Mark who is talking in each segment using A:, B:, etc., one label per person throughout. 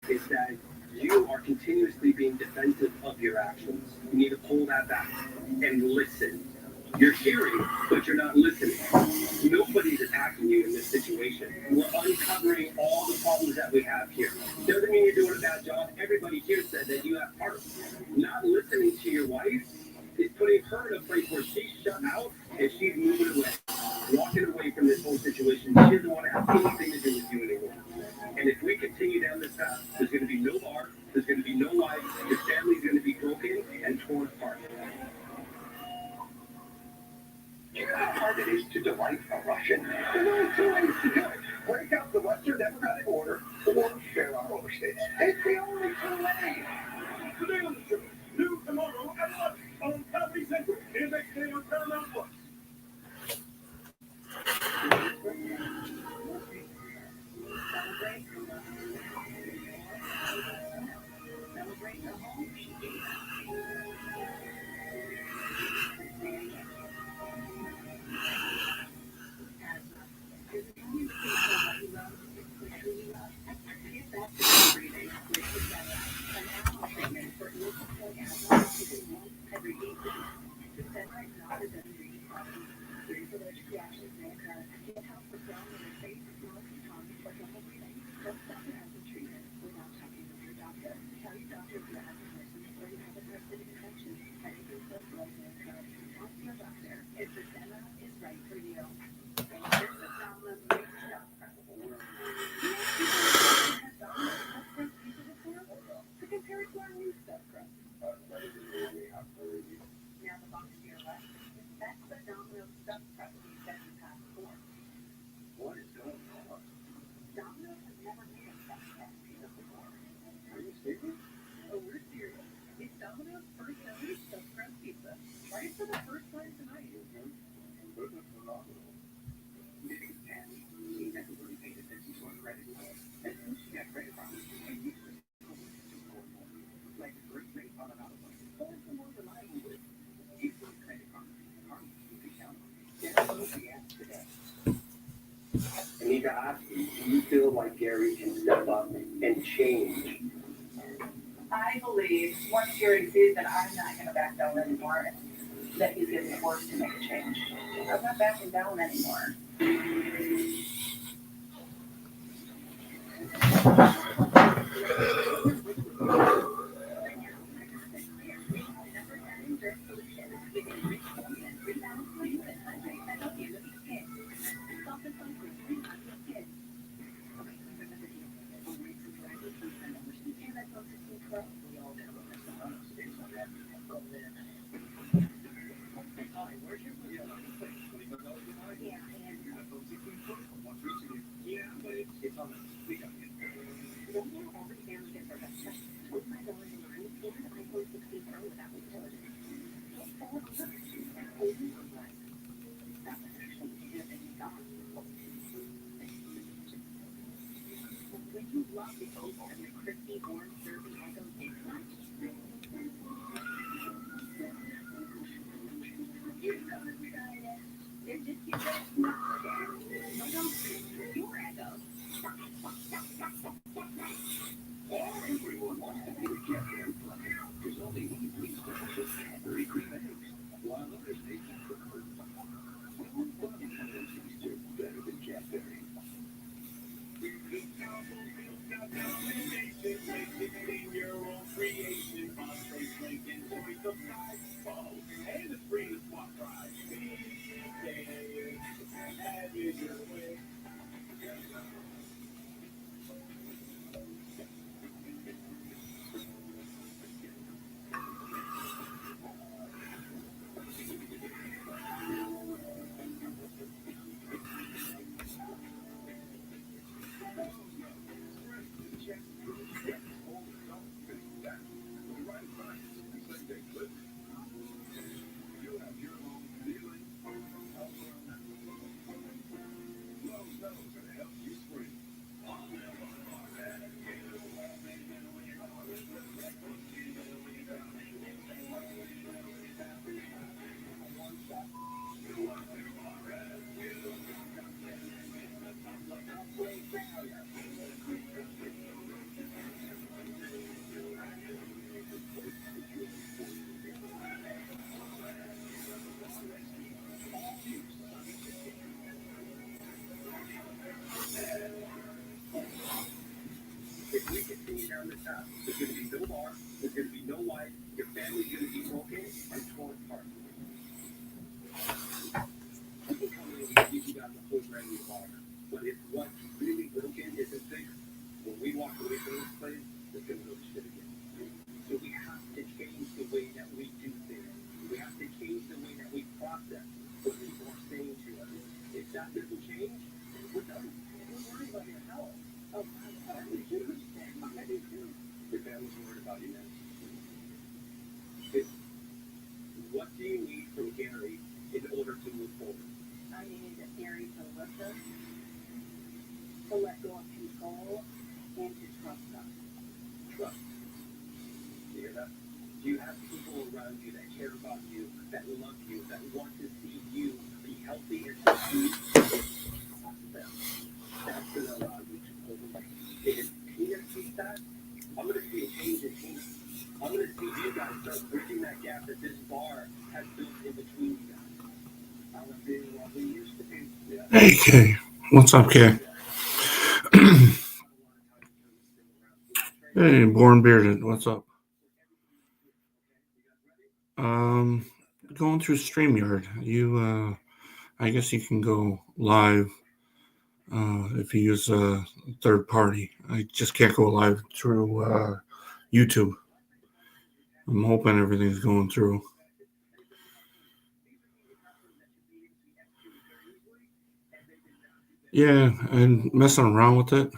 A: Is that you are continuously being defensive of your actions. You need to pull that back and listen. You're hearing, but you're not listening. Nobody's attacking you in this situation. We're uncovering all the problems that we have here. Doesn't mean you're doing a bad job. Everybody here said that you have part. Not listening to your wife is putting her in a place where she's shut out and she's moving away, walking away from this whole situation. She doesn't want to have anything to do with you anymore. And if we continue down this path, there's going to be no bar, there's going to be no life, your family's going to be broken and torn apart. Do you know how hard it is to delight a Russian? There's only two ways to do it. Break up the Western Democratic Order or share our overstates. It's the only two ways. Today on the show, new tomorrow at 11 on Comedy Central. The next day on Paramount Plus. I need to ask you, do you feel like Gary can step up and change?
B: I believe once Gary sees that I'm not going to back down anymore, that he's going to be forced to make a change. I'm not backing down anymore.
A: down this path. There's going to be no bar. There's going to be no wife. Your family's going to be broken and torn apart. I can come in and give you guys a whole brand new bar. But if what's really broken isn't fixed, when we walk away from this place, it's going to go to shit again. So we have to change the way that we do things. We have to change the way that we process what people are saying to us. If that doesn't change, we're done. We're worried about your health. Oh, I do too. I do too. Your family's worried about you now. What do you need from Gary in order to move forward?
B: I need Gary to listen, to let go of control, and to trust us.
A: Trust. You hear that? Do you have people around you that care about you, that love you, that want to see you be healthy and succeed? Trust them. That's going to allow you to pull away. If Tina sees that, I'm going to see a change in Tina. I'm going to see you guys start bridging that gap that this bar has built in between you guys. I was being what we used to be. Yeah.
C: Hey, Kay. What's up, Kay? Hey, Born Bearded. What's up? Going through StreamYard. I guess you can go live if you use a third party. I just can't go live through YouTube. I'm hoping everything's going through. Yeah, and messing around with it.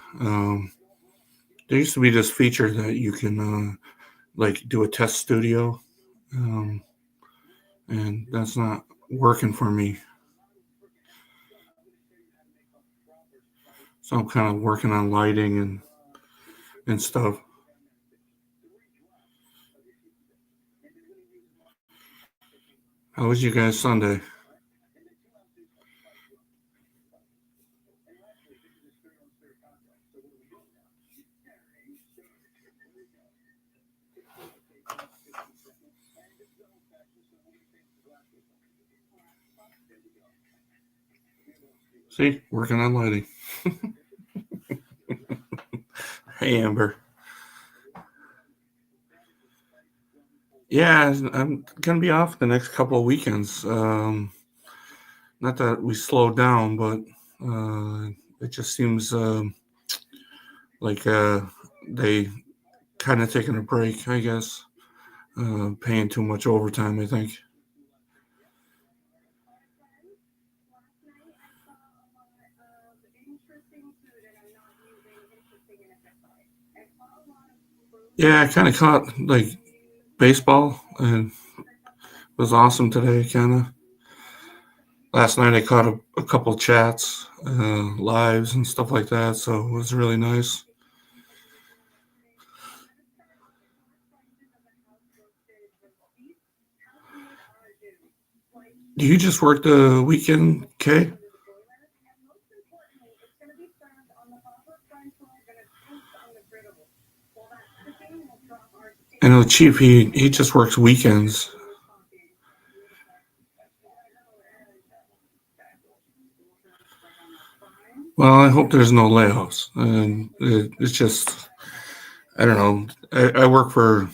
C: There used to be this feature that you can do a test studio, and that's not working for me. So I'm kind of working on lighting and stuff. How was you guys Sunday? See, working on lighting. Hey, Amber. Yeah, I'm going to be off the next couple of weekends. Not that we slowed down, but it just seems like they kind of taking a break, I guess. Paying too much overtime, I think. Yeah, I kind of caught baseball, and it was awesome today. Kind of last night, I caught a couple chats, lives, and stuff like that. So it was really nice. Do you just work the weekend, Kay? I know Chief. He just works weekends. Well, I hope there's no layoffs. And it's just, I don't know. I work for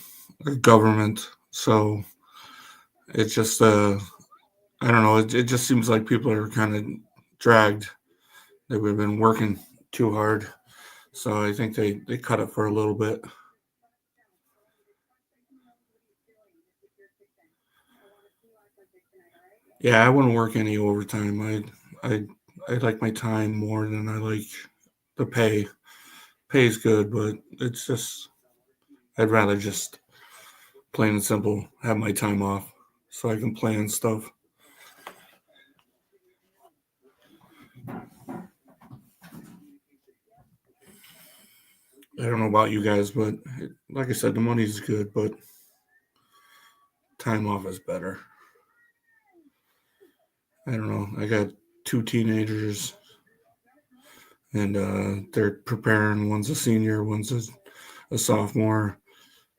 C: a government, so it's just, I don't know. It just seems like people are kind of dragged. They've been working too hard. So I think they cut it for a little bit. Yeah, I wouldn't work any overtime. I like my time more than I like the pay. Pay's good, but it's just I'd rather just plain and simple have my time off so I can plan stuff. I don't know about you guys, but like I said, the money's good, but time off is better. I don't know. I got two teenagers, and they're preparing. One's a senior, one's a sophomore.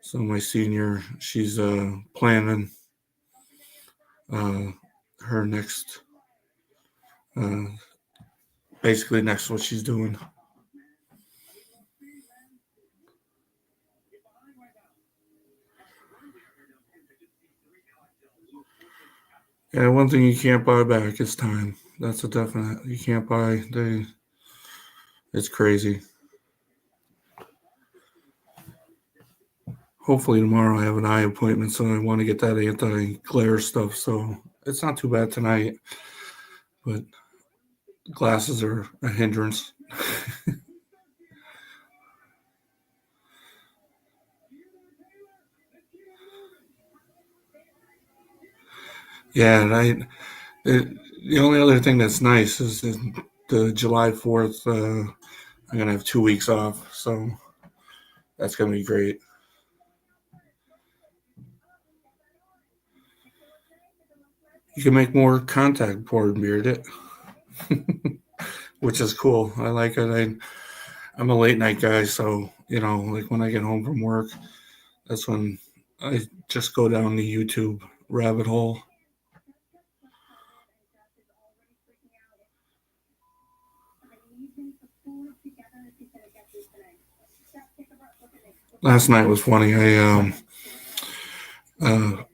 C: So my senior, she's planning her next, uh, basically next what she's doing. Yeah, one thing you can't buy back is time. That's a definite. You can't buy. It's crazy. Hopefully tomorrow I have an eye appointment, so I want to get that anti-glare stuff. So it's not too bad tonight, but glasses are a hindrance. Yeah, and the only other thing that's nice is the July 4th. I'm gonna have 2 weeks off, so that's gonna be great. You can make more contact board beard it, which is cool. I like it. I'm a late night guy, so like when I get home from work, that's when I just go down the YouTube rabbit hole. Last night was funny.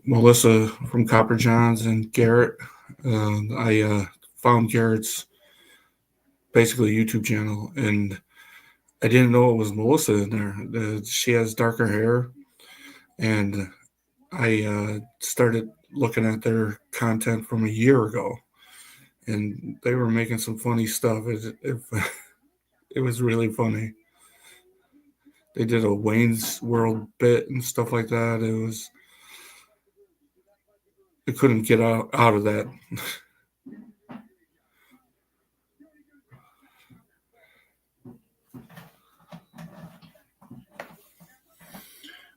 C: Melissa from Copper Johns and Garrett. I found Garrett's basically YouTube channel, and I didn't know it was Melissa in there. She has darker hair, and I started looking at their content from a year ago, and they were making some funny stuff. It was really funny. They did a Wayne's World bit and stuff like that. I couldn't get out of that.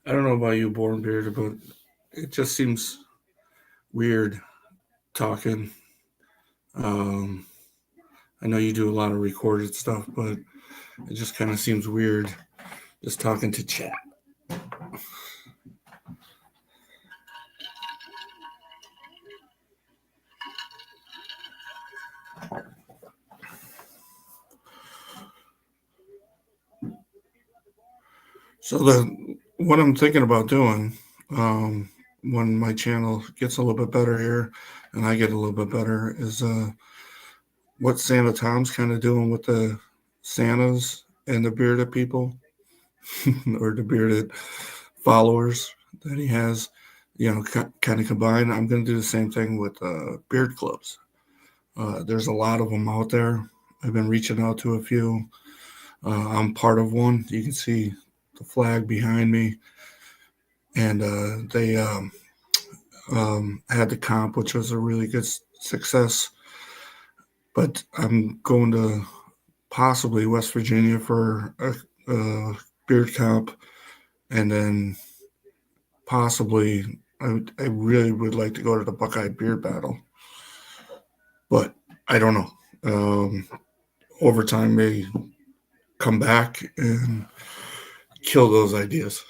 C: I don't know about you, Born Beard, but it just seems weird talking. Um, I know you do a lot of recorded stuff, but it just kind of seems weird just talking to chat. So what I'm thinking about doing when my channel gets a little bit better here and I get a little bit better is what Santa Tom's kind of doing with the Santas and the bearded people or the bearded followers that he has, kind of combined. I'm going to do the same thing with beard clubs. There's a lot of them out there. I've been reaching out to a few. I'm part of one. You can see the flag behind me. And they had the comp, which was a really good success. But I'm going to possibly West Virginia for a beard comp, and then possibly I really would like to go to the Buckeye Beard Battle, but I don't know. Overtime may come back and kill those ideas.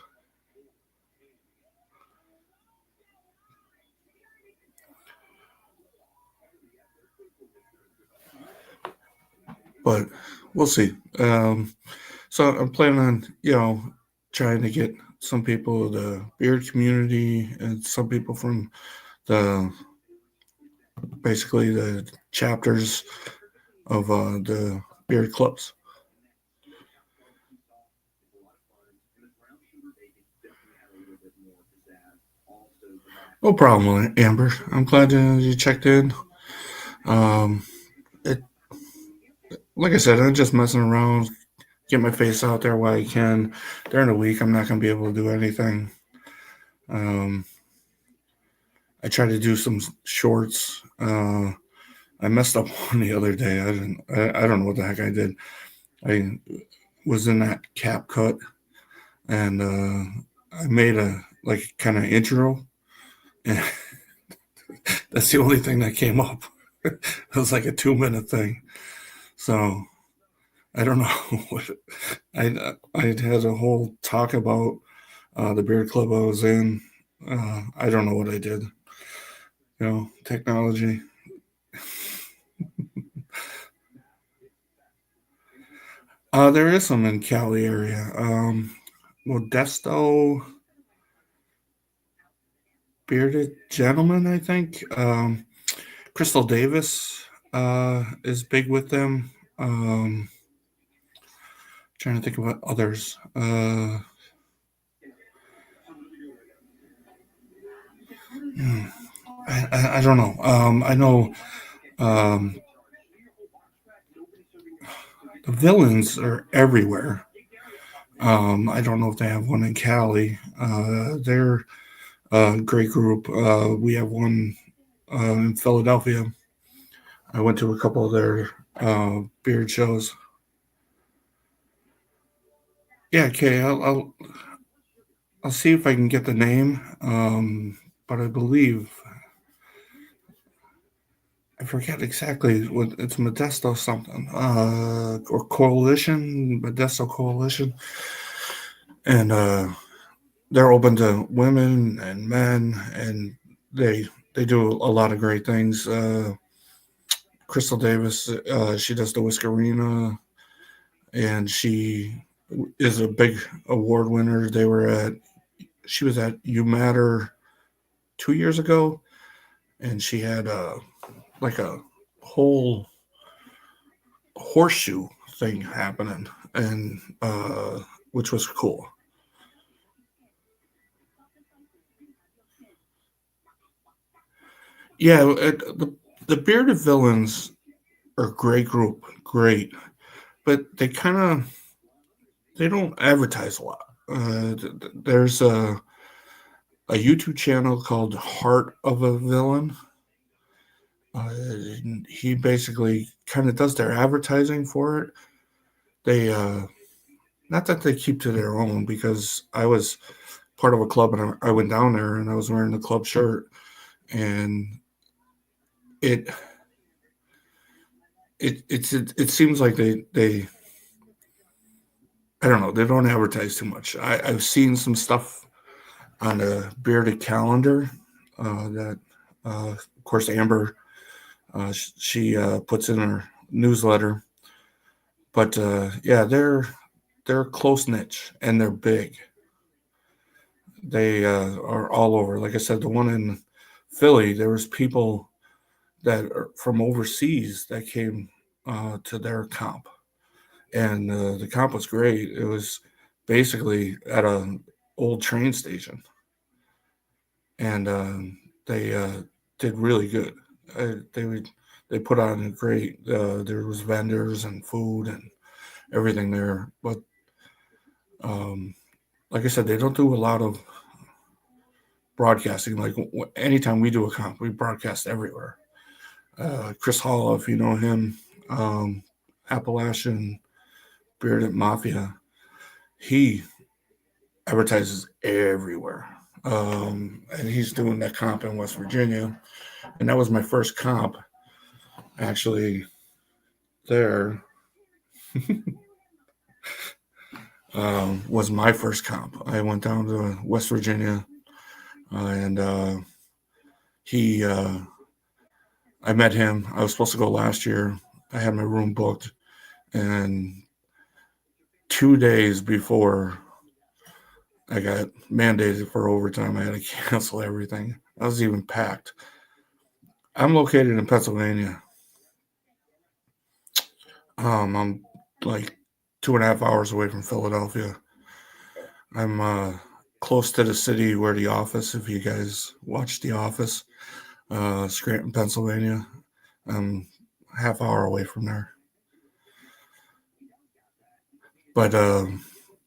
C: But we'll see. So I'm planning on, trying to get some people of the beard community and some people from basically the chapters of the beard clubs. No problem, Amber. I'm glad you checked in. It, like I said, I'm just messing around, get my face out there while I can. During the week, I'm not going to be able to do anything. I tried to do some shorts. I messed up one the other day. I don't know what the heck I did. I was in that cap cut, and I made a kind of intro, and that's the only thing that came up. It was like a 2-minute thing. So I don't know what I had a whole talk about the beard club I was in. I don't know what I did. Technology. There is some in Cali area. Modesto Bearded Gentleman, I think. Crystal Davis is big with them. Trying to think about others. I don't know. I know the villains are everywhere. I don't know if they have one in Cali. They're a great group. We have one in Philadelphia. I went to a couple of their beard shows. Yeah, okay. I'll see if I can get the name. But I believe I forget exactly what it's Modesto something or Coalition Modesto Coalition, and they're open to women and men, and they do a lot of great things. Crystal Davis, she does the Whiskerina, and she is a big award winner. She was at You Matter 2 years ago, and she had like a whole horseshoe thing happening, and which was cool. Yeah, the Bearded Villains are a great group, great, but they don't advertise a lot. There's a YouTube channel called Heart of a Villain. He basically kind of does their advertising for it. They not that they keep to their own, because I was part of a club and I went down there and I was wearing the club shirt, and it it seems like they I don't know, they don't advertise too much. I've seen some stuff on the Bearded Calendar that of course Amber she puts in her newsletter, but yeah, they're close niche and they're big. They are all over. Like I said, the one in Philly, there was people that are from overseas that came to their comp, and the comp was great. It was basically at an old train station, and they did really good. They put on a great. There was vendors and food and everything there, but um, like I said, they don't do a lot of broadcasting. Like anytime we do a comp, we broadcast everywhere. Chris Hall, if you know him, Appalachian Bearded Mafia, he advertises everywhere. And he's doing that comp in West Virginia. And that was my first comp, actually, there. Was my first comp. I went down to West Virginia, and he, I met him. I was supposed to go last year. I had my room booked, and 2 days before I got mandated for overtime, I had to cancel everything. I was even packed. I'm located in Pennsylvania. I'm like 2.5 hours away from Philadelphia. I'm close to the city where The Office, if you guys watch The Office, Scranton, Pennsylvania. I'm half hour away from there. But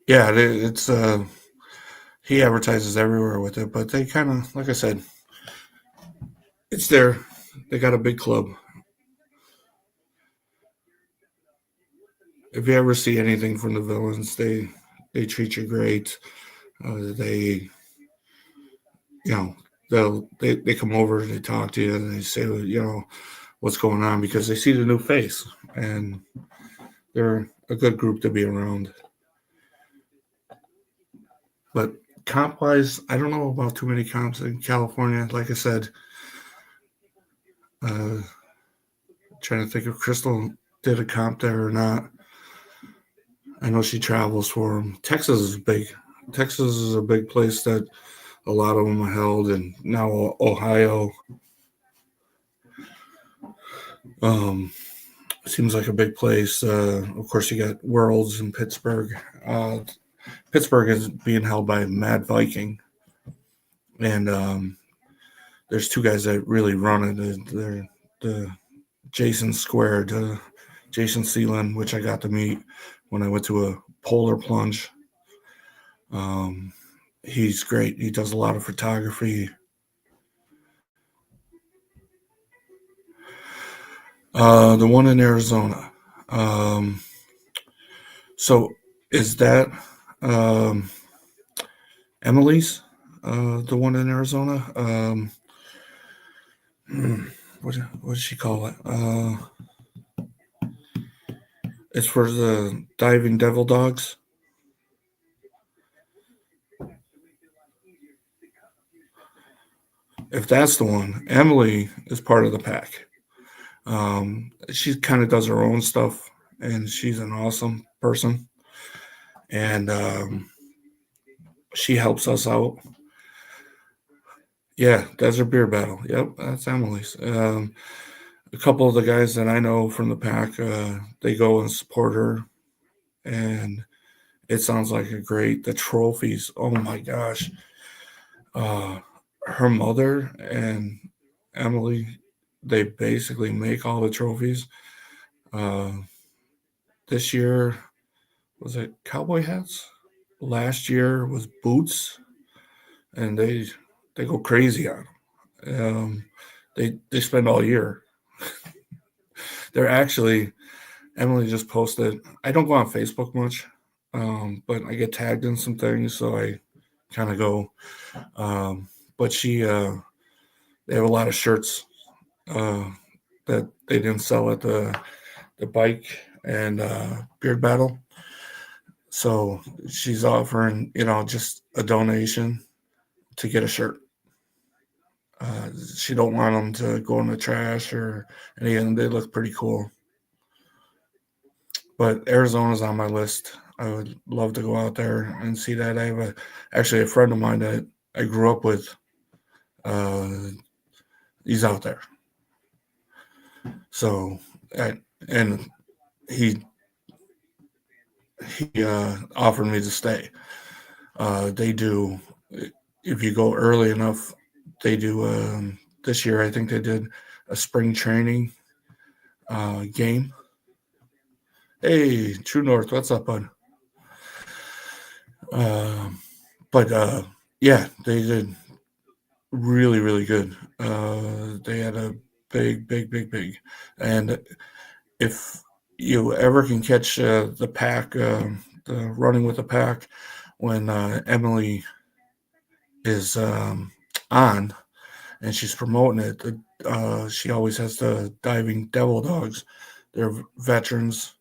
C: yeah, it's he advertises everywhere with it, but they kind of, like I said, it's there. They got a big club. If you ever see anything from the Villains, they treat you great. They, they come over, they talk to you, and they say, what's going on, because they see the new face, and they're a good group to be around. But comp wise, I don't know about too many comps in California. Like I said, trying to think if Crystal did a comp there or not. I know she travels for them. Texas is big. Texas is a big place that a lot of them are held, and now Ohio. Seems like a big place. Of course, you got Worlds in Pittsburgh. Pittsburgh is being held by Mad Viking, and there's two guys that really run it. They're the Jason Squared, Jason Seelan, which I got to meet when I went to a polar plunge. He's great. He does a lot of photography. The one in Arizona. So is that Emily's? The one in Arizona? What does she call it? It's for the diving devil dogs. If that's the one, Emily is part of the pack. She kind of does her own stuff, and she's an awesome person. And she helps us out. Yeah, Desert Beer Battle. Yep, that's Emily's. A couple of the guys that I know from the pack, they go and support her, and it sounds like the trophies. Oh my gosh. Her mother and Emily, they basically make all the trophies. This year, was it cowboy hats? Last year was boots, and they go crazy on them. They spend all year. They're actually, Emily just posted. I don't go on Facebook much, but I get tagged in some things, so I kind of go. But they have a lot of shirts that they didn't sell at the bike and beard battle. So she's offering, just a donation to get a shirt. She don't want them to go in the trash or anything. They look pretty cool. But Arizona's on my list. I would love to go out there and see that. I have actually a friend of mine that I grew up with. He's out there. So, and he offered me to stay. They do, if you go early enough, they do, this year I think they did a spring training game. Hey, True North, what's up, bud? But yeah, they did really, really good. They had a big. And if you ever can catch the pack, the running with the pack, when Emily is on and she's promoting it, she always has the diving devil dogs. They're veterans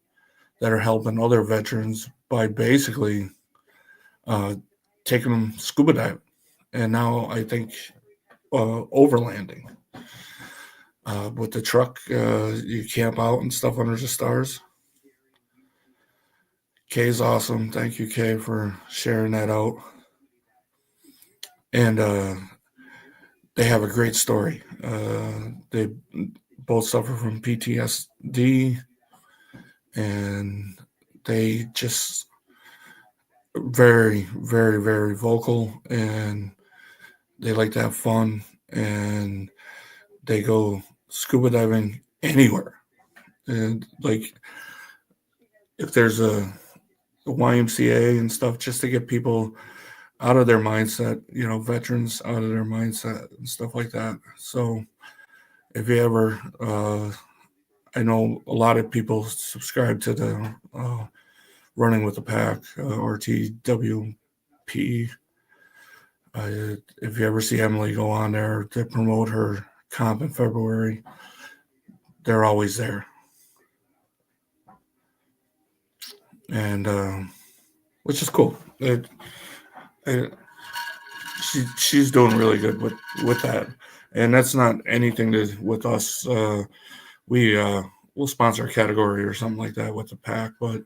C: that are helping other veterans by basically taking them scuba diving. And now I think overlanding. With the truck, you camp out and stuff under the stars. Kay's awesome. Thank you, Kay, for sharing that out. And they have a great story. They both suffer from PTSD, and they just very, very, very vocal, and they like to have fun, and they go scuba diving anywhere. And like, if there's a YMCA and stuff, just to get people out of their mindset, veterans out of their mindset and stuff like that. So if you ever, I know a lot of people subscribe to the Running with the Pack, RTWP. If you ever see Emily go on there to promote her comp in February, they're always there. And which is cool. She's doing really good with that, and that's not anything with us. We'll sponsor a category or something like that with the pack, but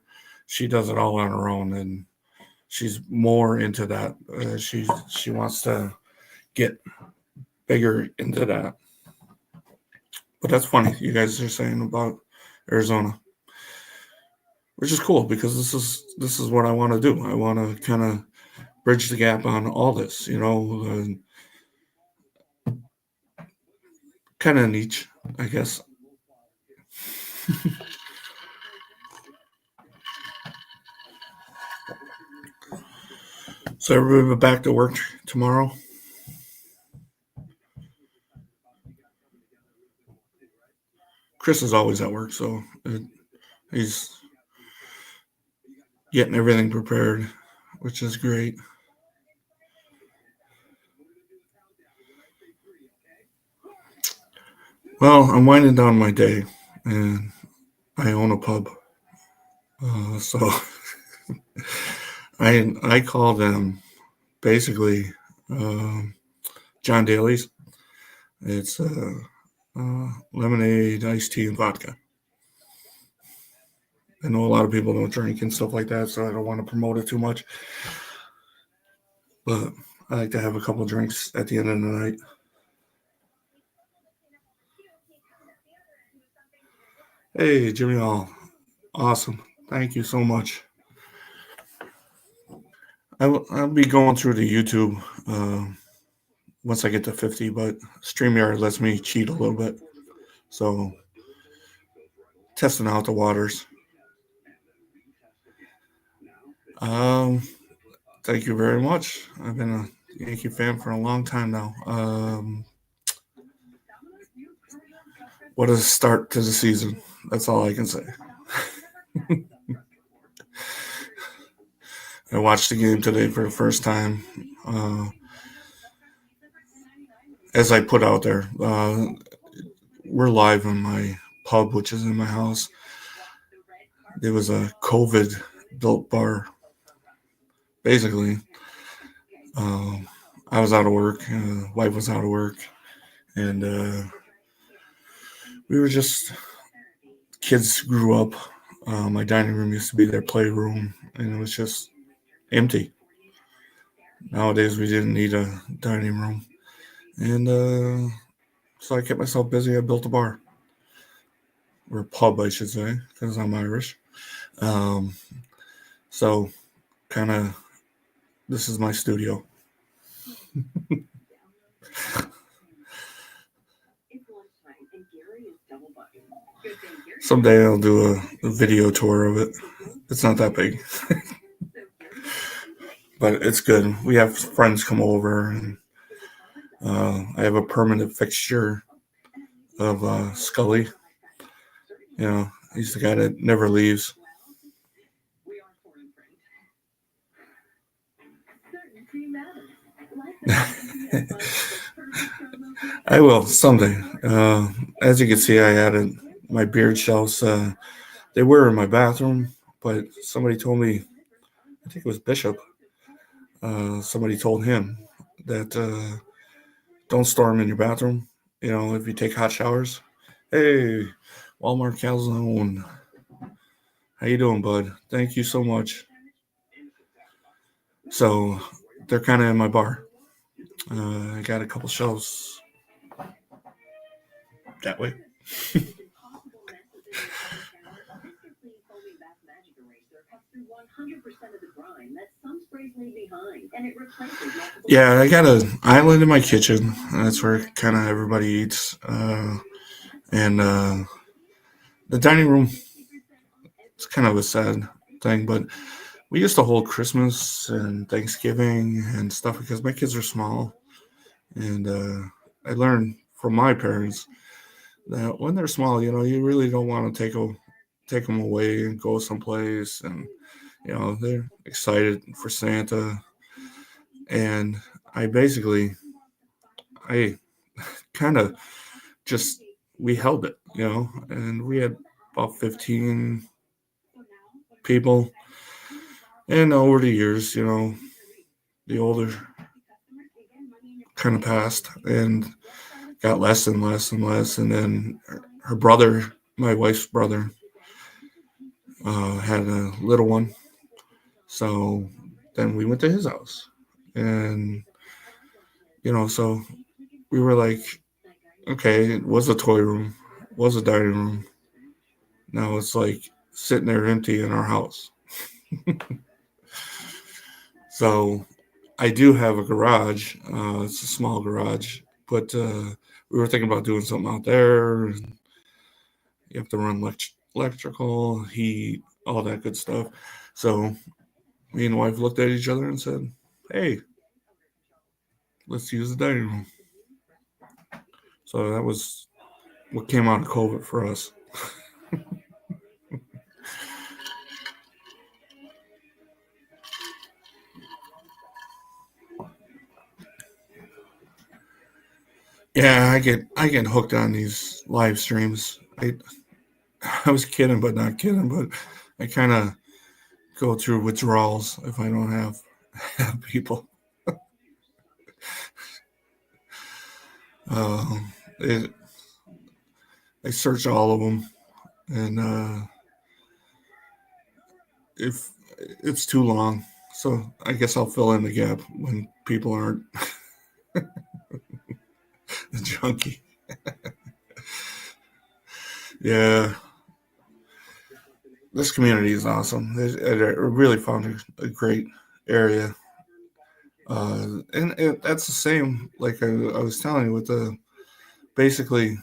C: she does it all on her own, and she's more into that. She wants to get bigger into that. But that's funny. You guys are saying about Arizona, which is cool because this is what I want to do. I want to kind of bridge the gap on all this. Kind of niche, I guess. So everybody back to work tomorrow. Chris is always at work, so he's getting everything prepared, which is great. Well, I'm winding down my day, and I own a pub, so I call them basically John Daly's. It's lemonade, iced tea, and vodka. I know a lot of people don't drink and stuff like that, so I don't want to promote it too much. But I like to have a couple drinks at the end of the night. Hey, Jimmy Hall. Awesome. Thank you so much. I'll be going through the YouTube once I get to 50, but StreamYard lets me cheat a little bit. So, testing out the waters. Thank you very much. I've been a Yankee fan for a long time now. What a start to the season. That's all I can say. I watched the game today for the first time. As I put out there, we're live in my pub, which is in my house. It was a COVID built bar. Basically, I was out of work, wife was out of work, and we were just kids grew up. My dining room used to be their playroom, and it was just empty. Nowadays, we didn't need a dining room, and so I kept myself busy. I built a bar, or a pub, I should say, because I'm Irish. So, kind of, this is my studio. Someday I'll do a video tour of it. It's not that big, but it's good. We have friends come over, and I have a permanent fixture of Scully. He's the guy that never leaves. I will someday. As you can see, I added my beard shelves. They were in my bathroom, but somebody told me, I think it was Bishop, somebody told him that don't store them in your bathroom. If you take hot showers. Hey, Walmart Calzone. How you doing, bud? Thank you so much. So they're kind of in my bar. I got a couple shelves that way. Yeah, I got an island in my kitchen. That's where kind of everybody eats. And the dining room, it's kind of a sad thing, but we used to hold Christmas and Thanksgiving and stuff because my kids are small. And I learned from my parents that when they're small, you really don't want to take them away and go someplace. And, they're excited for Santa. And I kind of just, we held it, and we had about 15 people. And over the years, the older kind of passed and got less and less and less. And then her brother, my wife's brother, had a little one. So then we went to his house. And, so we were like, okay, it was a toy room. was a dining room. Now it's like sitting there empty in our house. So I do have a garage. It's a small garage, but we were thinking about doing something out there. And you have to run electrical, heat, all that good stuff. So me and the wife looked at each other and said, "Hey, let's use the dining room." So that was what came out of COVID for us. Yeah, I get hooked on these live streams. I was kidding, but not kidding. But I kind of go through withdrawals if I don't have people. It, I search all of them, and if it's too long, so I guess I'll fill in the gap when people aren't the junkie. Yeah, this community is awesome. I really found a great area, and that's the same. Like I was telling you with the basically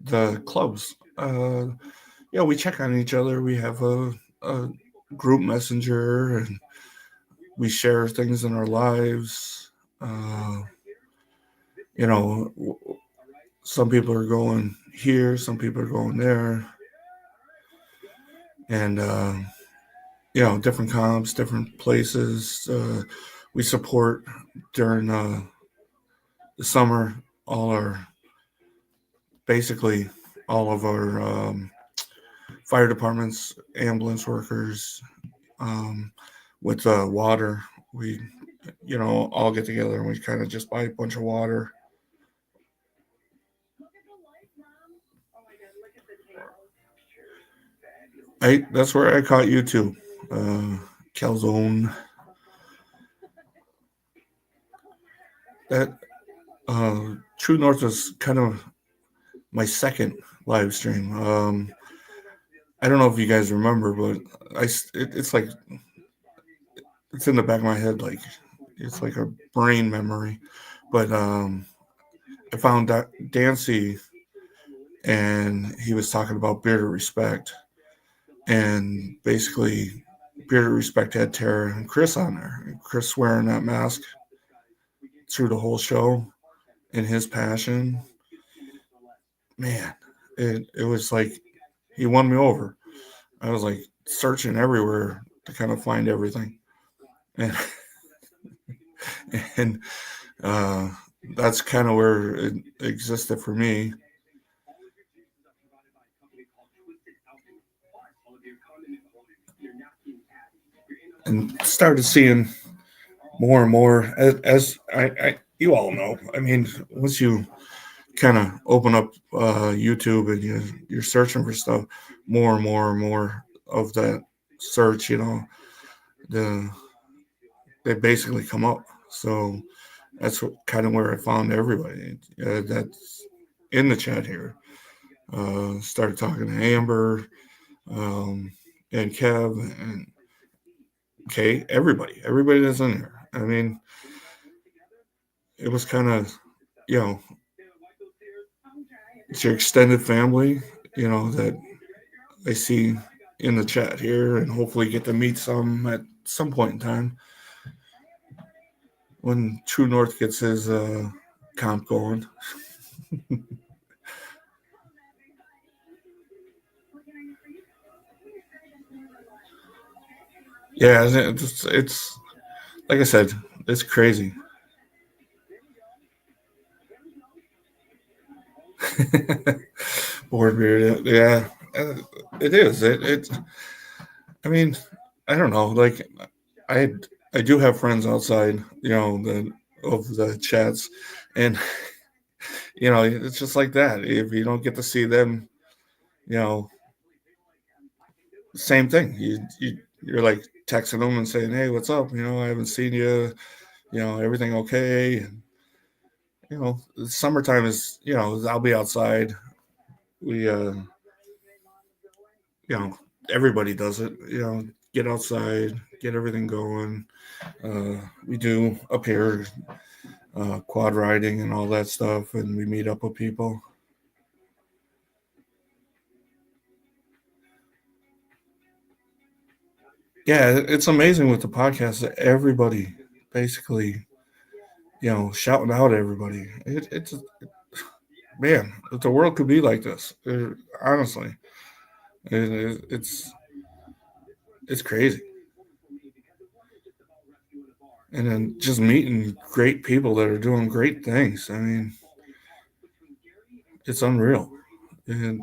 C: the clubs. Yeah, we check on each other. We have a group messenger, and we share things in our lives. Uh, you know, some people are going here, some people are going there, and different comps, different places. We support during the summer all our basically all of our fire departments, ambulance workers, um, with water. We all get together and we kind of just buy a bunch of water. That's where I caught you too, Calzone. That True North was kind of my second live stream. I don't know if you guys remember, but it's like it's in the back of my head, like it's like a brain memory. But I found Dancy, and he was talking about Bearded Respect, and basically Bearded Respect had Tara and Chris on there. And Chris wearing that mask through the whole show, and his passion, man, it was like he won me over. I was like searching everywhere to kind of find everything, and and uh, that's kind of where it existed for me. And started seeing more and more as you all know. I mean, once you kind of open up YouTube and you're searching for stuff, more and more and more of that search, the they basically come up. So that's kind of where I found everybody that's in the chat here. Started talking to Amber, and Kev and Kay, everybody that's in here. I mean, it was kind of, you know, it's your extended family, that I see in the chat here, and hopefully get to meet some at some point in time when True North gets his comp going. Yeah, it's like I said, it's crazy. Board beard, yeah, it is. I mean, I don't know. Like, I I do have friends outside, of the chats, and it's just like that. If you don't get to see them, you know, same thing. You're like texting them and saying, "Hey, what's up? I haven't seen you. Everything okay?" And summertime is, I'll be outside we everybody does it. Get outside, get everything going. We do up here quad riding and all that stuff, and we meet up with people. Yeah, it's amazing with the podcast that everybody basically, shouting out at everybody. It's man, if the world could be like this, honestly, it's crazy. And then just meeting great people that are doing great things. I mean, it's unreal. And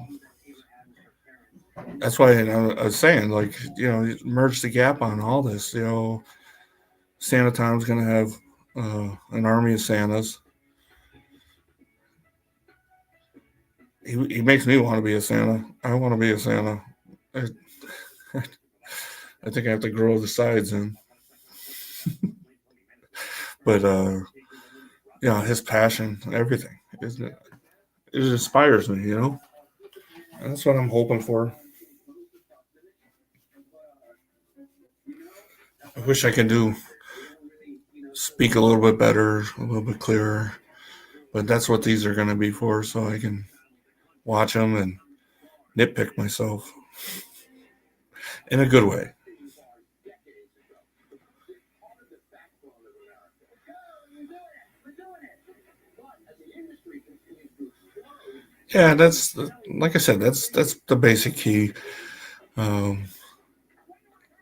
C: that's why I was saying, like, merge the gap on all this. Santa Tom's going to have an army of Santas. He makes me want to be a Santa. I want to be a Santa. I, I think I have to grow the sides in. But, his passion, everything, isn't it? It inspires me, And that's what I'm hoping for. I wish I could speak a little bit better, a little bit clearer. But that's what these are going to be for, so I can watch them and nitpick myself in a good way. Yeah, that's like I said. That's the basic key. Um,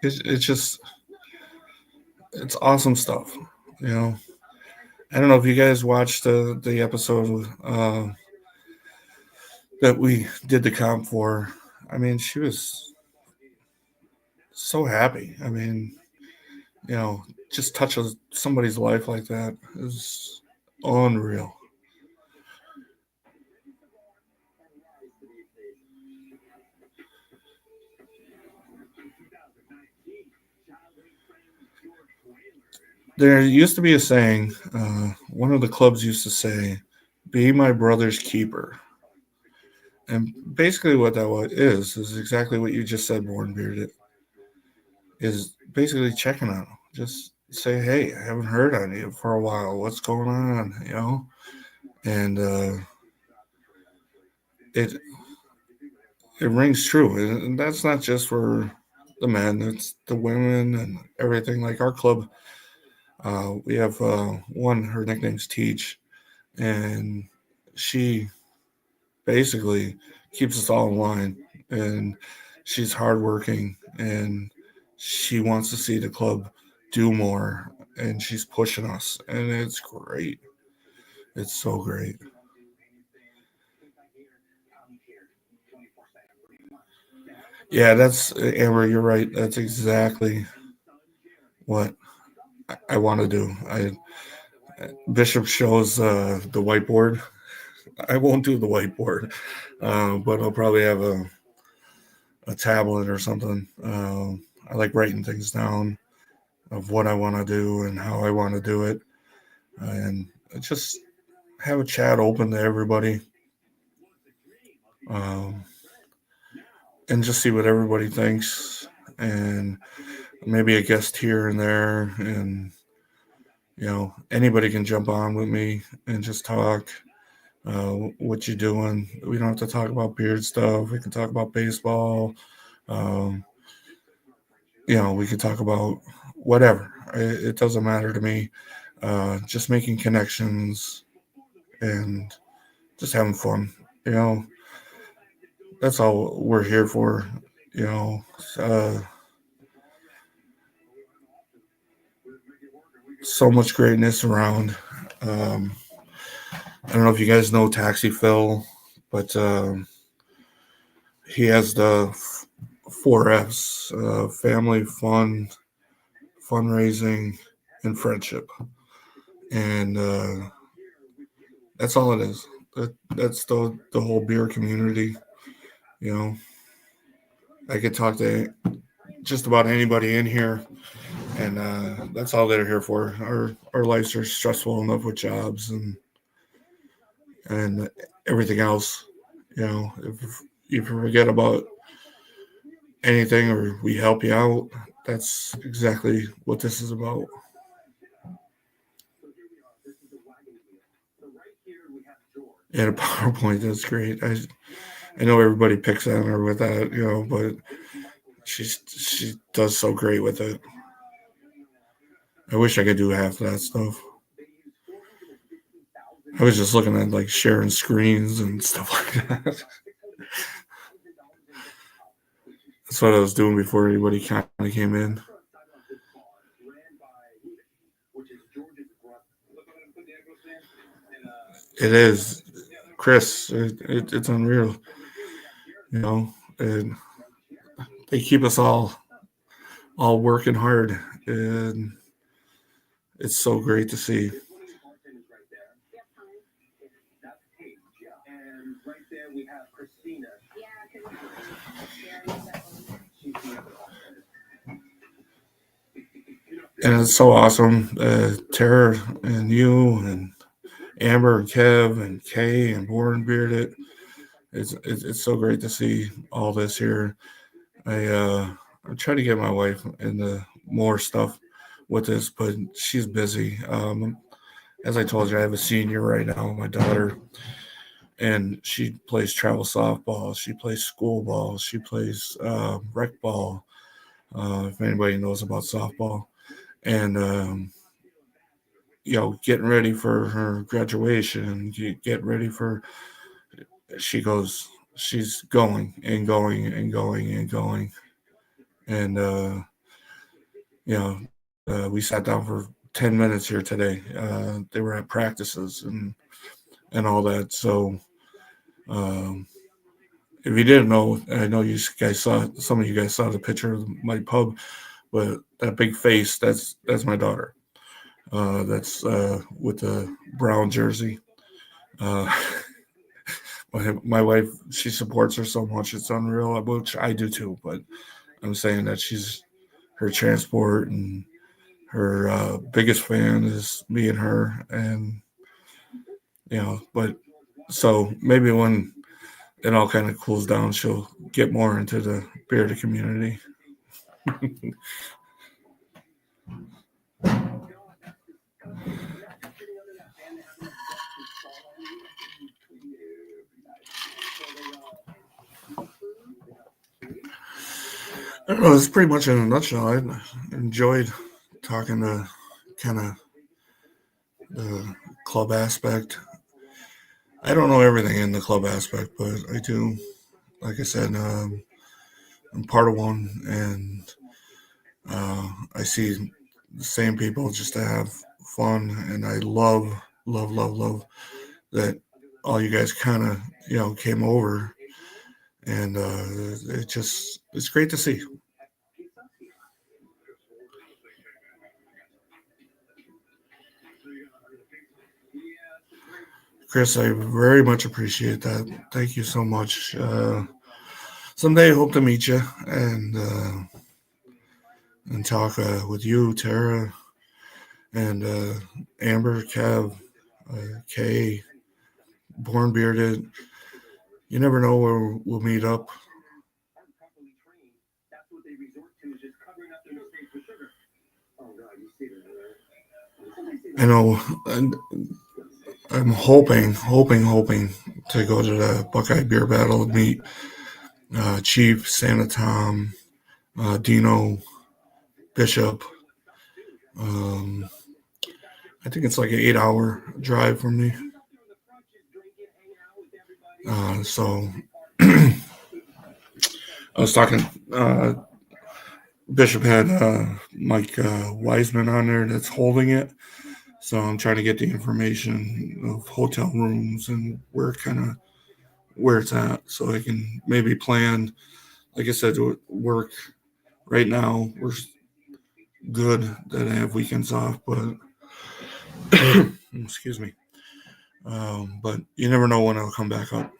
C: it's awesome stuff. I don't know if you guys watched the episode that we did the comp for. I mean, she was so happy. I mean, just touch somebody's life like that is unreal. There used to be a saying, one of the clubs used to say, "Be my brother's keeper." And basically what that is exactly what you just said, Bornbeard. It is basically checking on them. Just say, "Hey, I haven't heard on you for a while. What's going on?" And it rings true. And that's not just for the men, it's the women and everything. Like our club, we have one, her nickname's Teach, and she basically keeps us all in line. And she's hardworking, and she wants to see the club do more, and she's pushing us, and it's great. It's so great. Yeah, that's Amber. You're right. That's exactly what I want to do. I Bishop shows the whiteboard. I won't do the whiteboard, but I'll probably have a tablet or something. I like writing things down of what I want to do and how I want to do it, and just have a chat open to everybody, um, and just see what everybody thinks, and maybe a guest here and there, and anybody can jump on with me and just talk. What you doing? We don't have to talk about beard stuff. We can talk about baseball. Um, we can talk about whatever. It doesn't matter to me. Just making connections and just having fun. You know, that's all we're here for. You know, uh, so much greatness around. Um, I don't know if you guys know Taxi Phil, but he has the four F's: family, fun, fundraising, and friendship. And that's all it is. That's the whole beer community. You know, I could talk to just about anybody in here, and that's all they're here for. Our lives are stressful enough with jobs and everything else, If you forget about anything or we help you out, that's exactly what this is about. And a PowerPoint, that's great. I know everybody picks on her with that, but she does so great with it. I wish I could do half that stuff. I was just looking at like sharing screens and stuff like that. That's what I was doing before anybody kind of came in. It is, Chris. It's unreal, and they keep us all working hard, and it's so great to see.
A: And right there we have Christina.
C: And it's so awesome. Tara and you and Amber and Kev and Kay and Warren Bearded. It's so great to see all this here. I try to get my wife into more stuff with this, but she's busy. As I told you, I have a senior right now, my daughter, and she plays travel softball. She plays school ball. She plays rec ball. If anybody knows about softball, and getting ready for her graduation, get ready for. She goes. She's going and going and going and going, and we sat down for 10 minutes here today. They were at practices and all that. So, um, if you didn't know, I know you guys saw some of you guys saw the picture of my pub, but that big face, that's my daughter. That's with the brown jersey. Uh, my wife, she supports her so much, it's unreal, which I do too. But I'm saying that she's her transport and her biggest fan is me and her, and but so maybe when it all kind of cools down, she'll get more into the bearded community. I don't know. It's pretty much in a nutshell. I enjoyed talking to kind of the club aspect. I don't know everything in the club aspect, but I do. Like I said, I'm part of one, and I see the same people just to have fun, and I love that all you guys kind of came over, and it's great to see. Chris, I very much appreciate that. Thank you so much. Someday I hope to meet you and talk with you, Tara, and Amber, Kev, Kay, Born Bearded. You never know where we'll meet up. I know, and I'm hoping to go to the Buckeye Beer Battle and meet Chief, Santa Tom, Dino, Bishop. Um, I think it's like an 8-hour drive from me. So I was talking. Bishop had Mike Wiseman on there that's holding it. So I'm trying to get the information of hotel rooms and where it's at, so I can maybe plan. Like I said, to work right now. We're good that I have weekends off, but excuse me. But you never know when I'll come back up.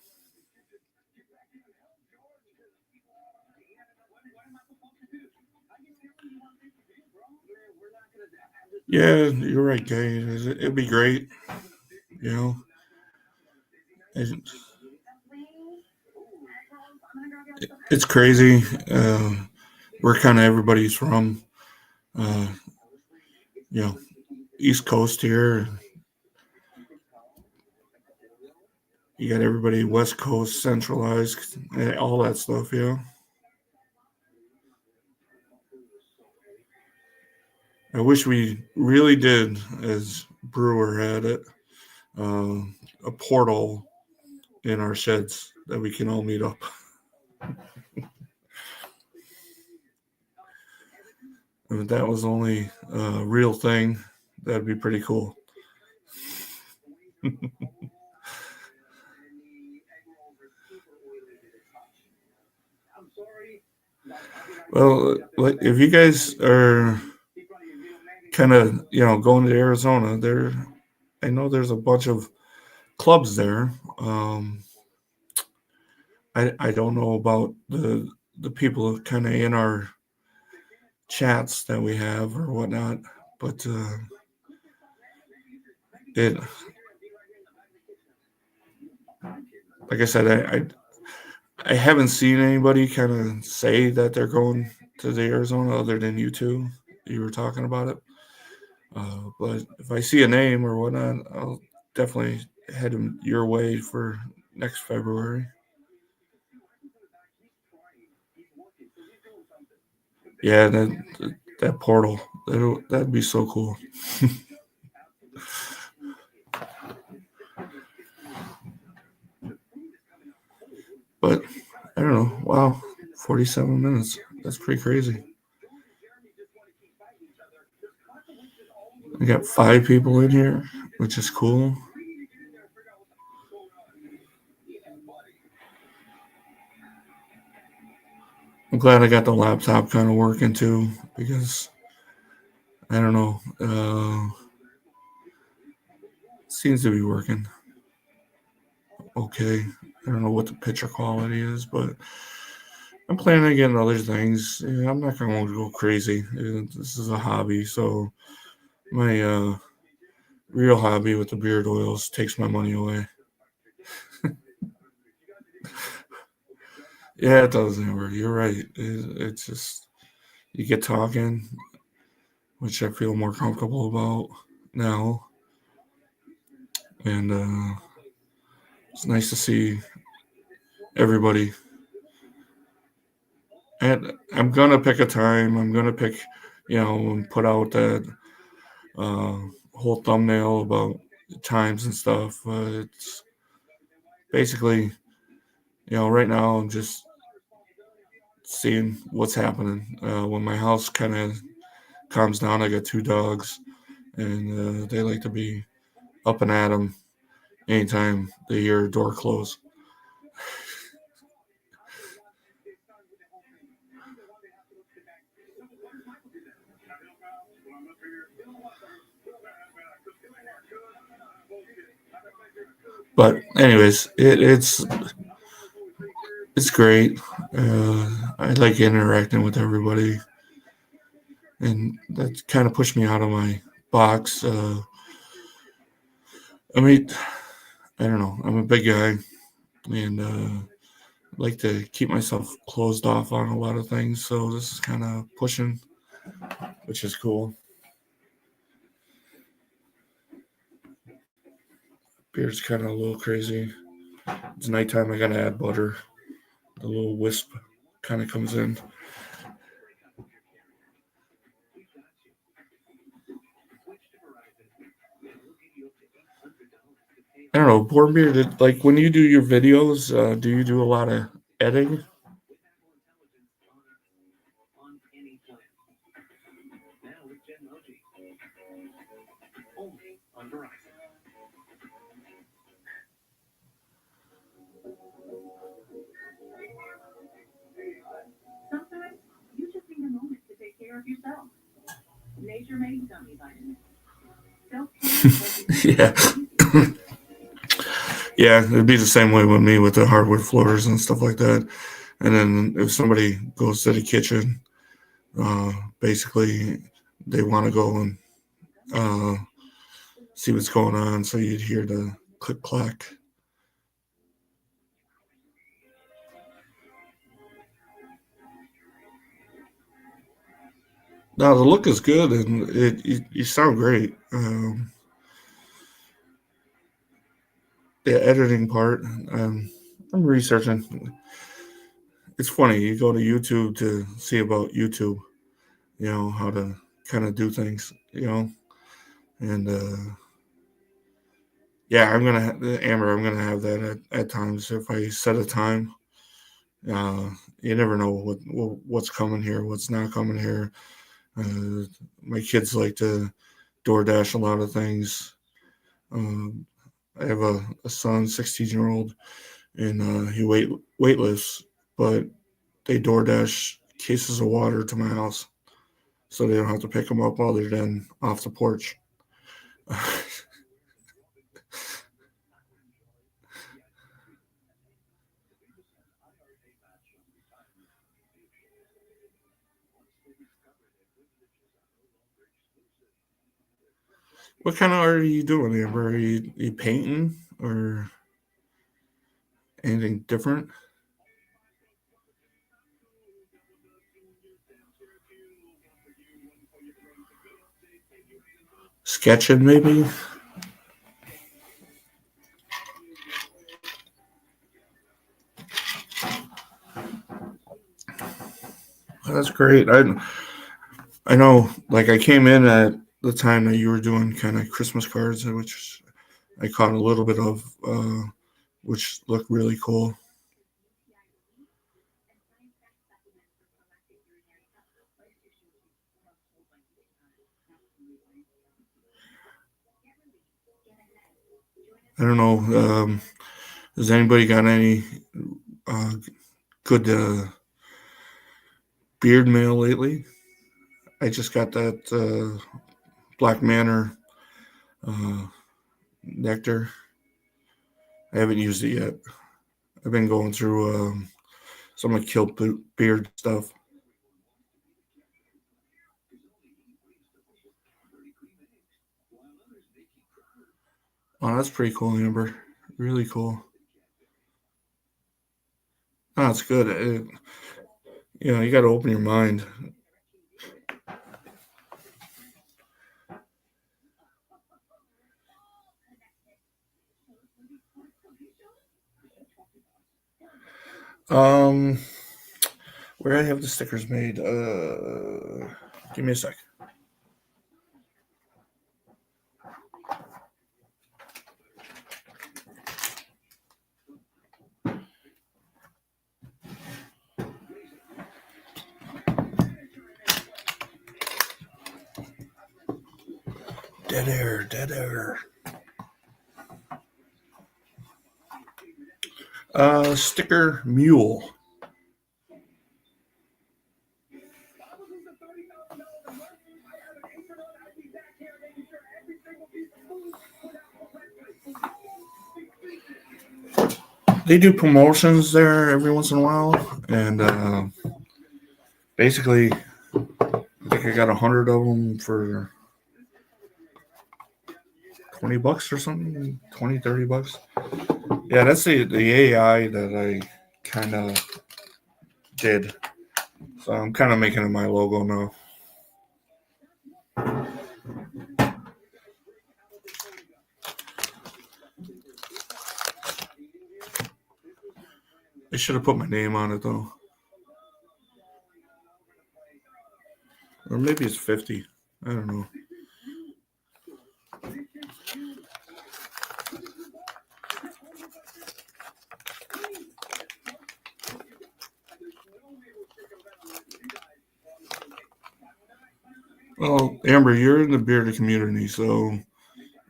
C: Yeah, you're right, Gay. It'd be great, you know. And it's crazy. Where kind of everybody's from, you know, East Coast here. You got everybody West Coast centralized, all that stuff. Yeah. I wish we really did, as Brewer had it, a portal in our sheds that we can all meet up. If that was only a real thing, that'd be pretty cool. Well, like if you guys are kind of going to Arizona, I know there's a bunch of clubs there. I don't know about the people kind of in our chats that we have or whatnot, but it like I said, I haven't seen anybody kind of say that they're going to the Arizona other than you two. You were talking about it. But if I see a name or whatnot, I'll definitely head them your way for next February. Yeah, that portal, that'd be so cool. But I don't know. Wow, 47 minutes. That's pretty crazy. We got 5 people in here, which is cool. I'm glad I got the laptop kind of working too, because I don't know. Seems to be working okay. I don't know what the picture quality is, but I'm planning on getting other things. Yeah, I'm not going to go crazy. This is a hobby, so my real hobby with the beard oils takes my money away. Yeah, it does, Amber. You're right. It's just you get talking, which I feel more comfortable about now, and it's nice to see everybody. And I'm gonna pick a time. I'm gonna pick, and put out that uh, whole thumbnail about times and stuff. It's basically, right now I'm just seeing what's happening. When my house kind of calms down, I got 2 dogs, and they like to be up and at 'em anytime they hear a door close. But anyways, it's great. I like interacting with everybody, and that kind of pushed me out of my box. I mean, I don't know. I'm a big guy, and like to keep myself closed off on a lot of things. So this is kind of pushing, which is cool. Beer's kind of a little crazy. It's nighttime. I gotta add butter. The little wisp kind of comes in. I don't know. Born Beer, like when you do your videos, do you do a lot of editing?
B: Sometimes you just need a moment to take care of yourself. Nature made gummy vitamins.
C: Yeah. Yeah, it'd be the same way with me with the hardwood floors and stuff like that. And then if somebody goes to the kitchen, basically they want to go and uh, see what's going on. So you'd hear the click clack. No, the look is good, and you sound great. The editing part, I'm researching. It's funny. You go to YouTube to see about YouTube. How to kind of do things. And yeah, Amber. I'm gonna have that at times if I set a time. Uh, you never know what's coming here, what's not coming here. Uh, my kids like to DoorDash a lot of things. Um, I have a son, 16-year-old, and he weightlifts, but they DoorDash cases of water to my house, so they don't have to pick them up while they're then off the porch. What kind of art are you doing, Amber? Are you painting or anything different? Sketching, maybe? Oh, that's great. I know, like, I came in at the time that you were doing kind of Christmas cards, which I caught a little bit of, which looked really cool. I don't know. Has anybody got any uh, good beard mail lately? I just got that Black Manor uh, nectar. I haven't used it yet. I've been going through some of Kill Beard stuff. Oh, that's pretty cool, Amber. Really cool. Oh, it's good. You got to open your mind. Um, where I have the stickers made. Give me a sec. Dead air, dead air. Sticker mule. They do promotions there every once in a while, and basically, I think I got 100 of them for $20 or something, 20, $30. Yeah, that's the AI that I kind of did. So I'm kind of making it my logo now. I should have put my name on it though, or maybe it's 50. I don't know. Well, Amber, you're in the bearded community, so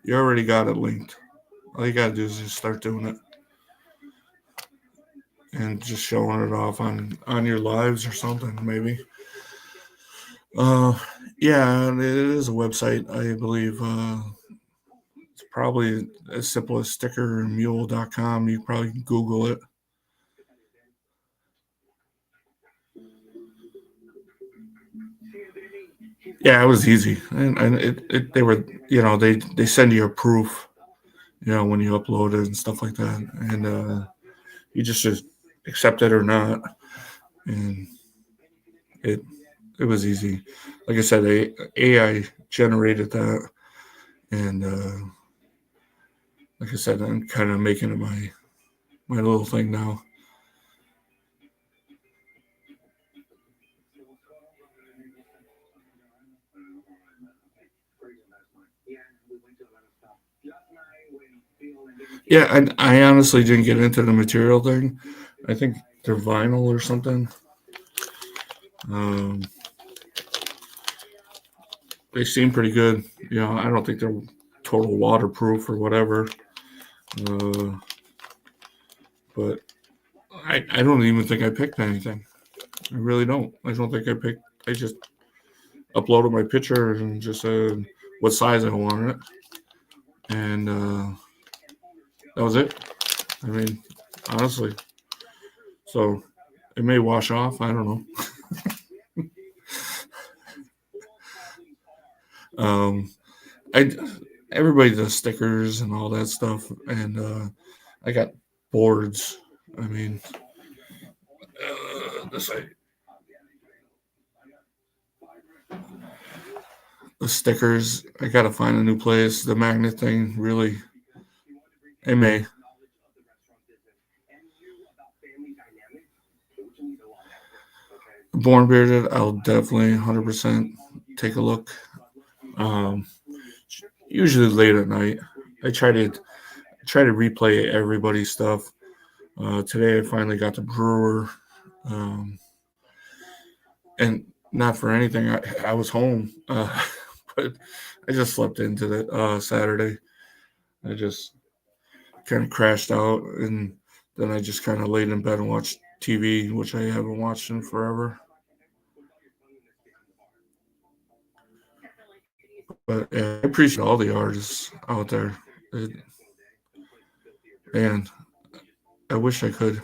C: you already got it linked. All you gotta do is just start doing it and just showing it off on your lives or something, maybe. Uh, yeah, it is a website, I believe. It's probably as simple as stickermule.com. You probably can Google it. Yeah, it was easy, and they were, they send you a proof, when you upload it and stuff like that, and you just accept it or not, and it it was easy. Like I said, AI generated that, and like I said, I'm kind of making it my little thing now. Yeah, I honestly didn't get into the material thing. I think they're vinyl or something. Um, they seem pretty good. You know, I don't think they're total waterproof or whatever. Uh, but I don't even think I picked anything. I really don't. I don't think I picked. I just uploaded my picture and just said what size I wanted it, and that was it. I mean, honestly, so it may wash off. I don't know. Um, I everybody does stickers and all that stuff, and I got boards. I mean, this the stickers. I gotta find a new place. The magnet thing really. It may. Born bearded. I'll definitely 100% take a look. Um, usually late at night. I try to replay everybody's stuff. Today I finally got the Brewer, um, and not for anything. I was home, but I just slept into that Saturday. I just kind of crashed out, and then I just kind of laid in bed and watched TV, which I haven't watched in forever. But yeah, I appreciate all the artists out there. It, man, I wish I could.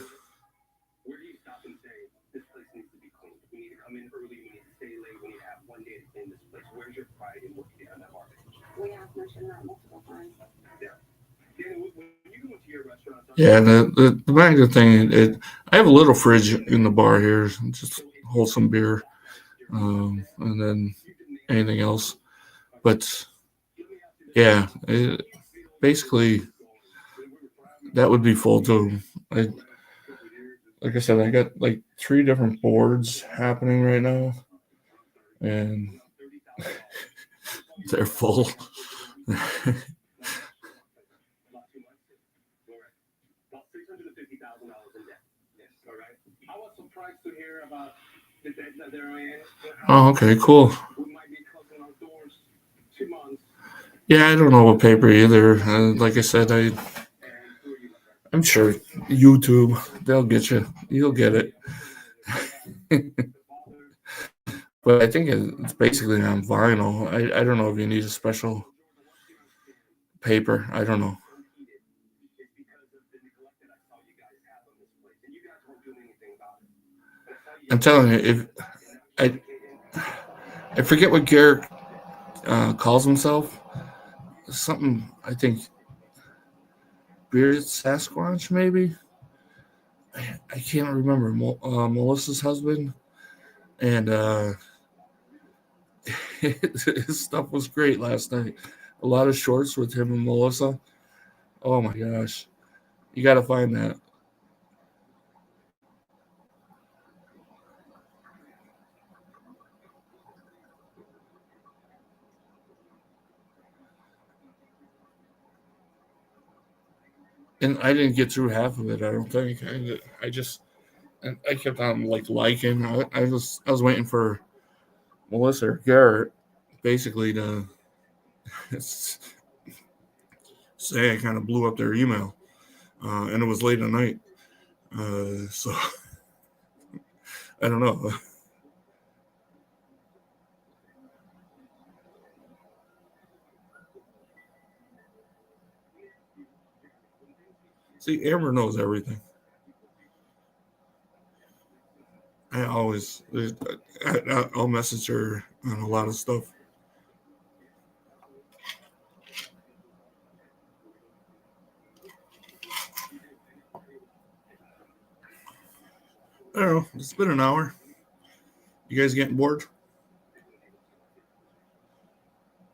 B: We have mentioned that multiple times.
C: Yeah, the magnet thing. I have a little fridge in the bar here, just hold some beer, and then anything else. But yeah, basically that would be full too. I like I said, I got like 3 different boards happening right now, and they're full. Oh, okay, cool. Yeah, I don't know what paper either. Like I said, I'm sure YouTube they'll get you. You'll get it. But I think it's basically on vinyl. I don't know if you need a special paper. I don't know. I'm telling you, if I I forget what Garrett calls himself, something I think bearded Sasquatch maybe. I can't remember. Melissa's husband, and his stuff was great last night. A lot of shorts with him and Melissa. Oh my gosh, you got to find that. And I didn't get through half of it. I don't think. I just I kept on like liking. I was waiting for Melissa or Garrett basically to say I kind of blew up their email, and it was late at night. So I don't know. See, Amber knows everything. I always I'll message her on a lot of stuff. I don't know. It's been an hour. You guys getting bored?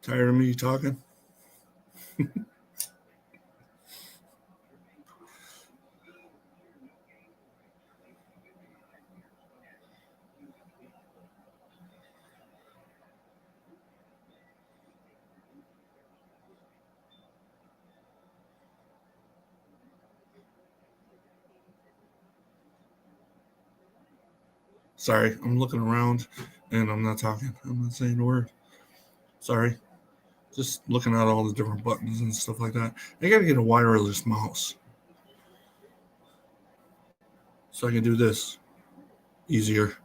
C: Tired of me talking? Sorry, I'm looking around and I'm not talking. I'm not saying a word. Sorry. Just looking at all the different buttons and stuff like that. I gotta get a wireless mouse so I can do this easier.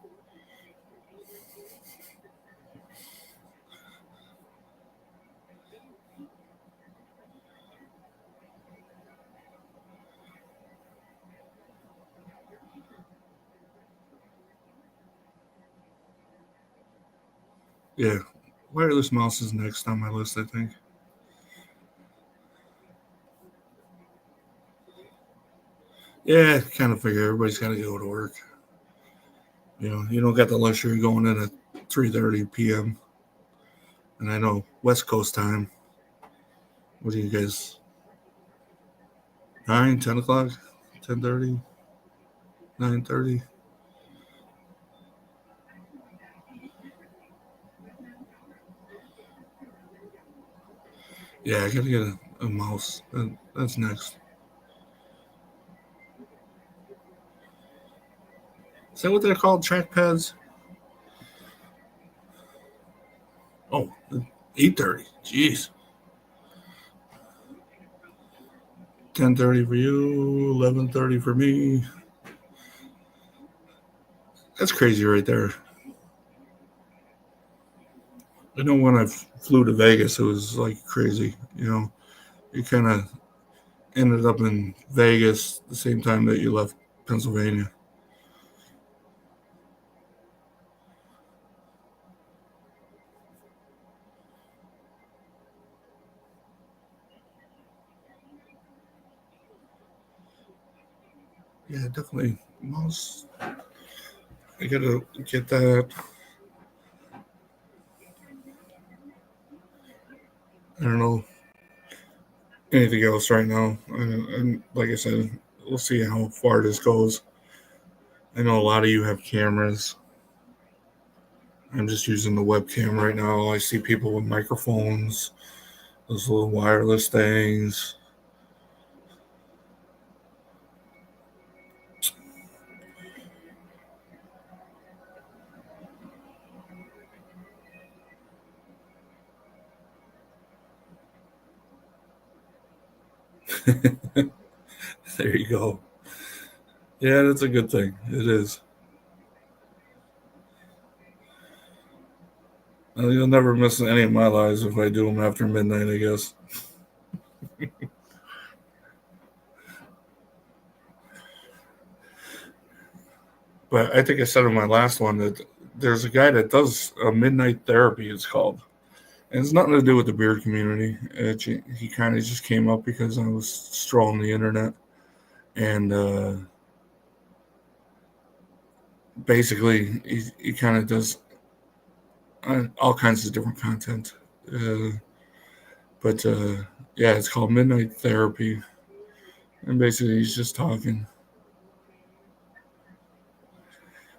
C: Yeah, wireless mouse is next on my list, I think. Yeah, kind of figure everybody's got to go to work. You don't got the luxury of going in at 3:30 p.m. And I know West Coast time. What do you guys? 9, 10 o'clock, 10:30, 9:30. Yeah, I gotta get a mouse. That's next. Is that what they're called? Trackpads? Oh, 8:30. Jeez. 10:30 for you, 11:30 for me. That's crazy right there. I know when I flew to Vegas, it was like crazy. You kind of ended up in Vegas the same time that you left Pennsylvania. Yeah, definitely. Mouse. I gotta get that. I don't know anything else right now. And like I said, we'll see how far this goes. I know a lot of you have cameras. I'm just using the webcam right now. I see people with microphones, those little wireless things. There you go. Yeah, that's a good thing. It is. You'll never miss any of my lives if I do them after midnight, I guess. But I think I said in my last one that there's a guy that does a midnight therapy, it's called. And it's nothing to do with the beard community. He kind of just came up because I was strolling the internet. And basically, he kind of does all kinds of different content. Uh, but yeah, it's called Midnight Therapy. And basically, he's just talking.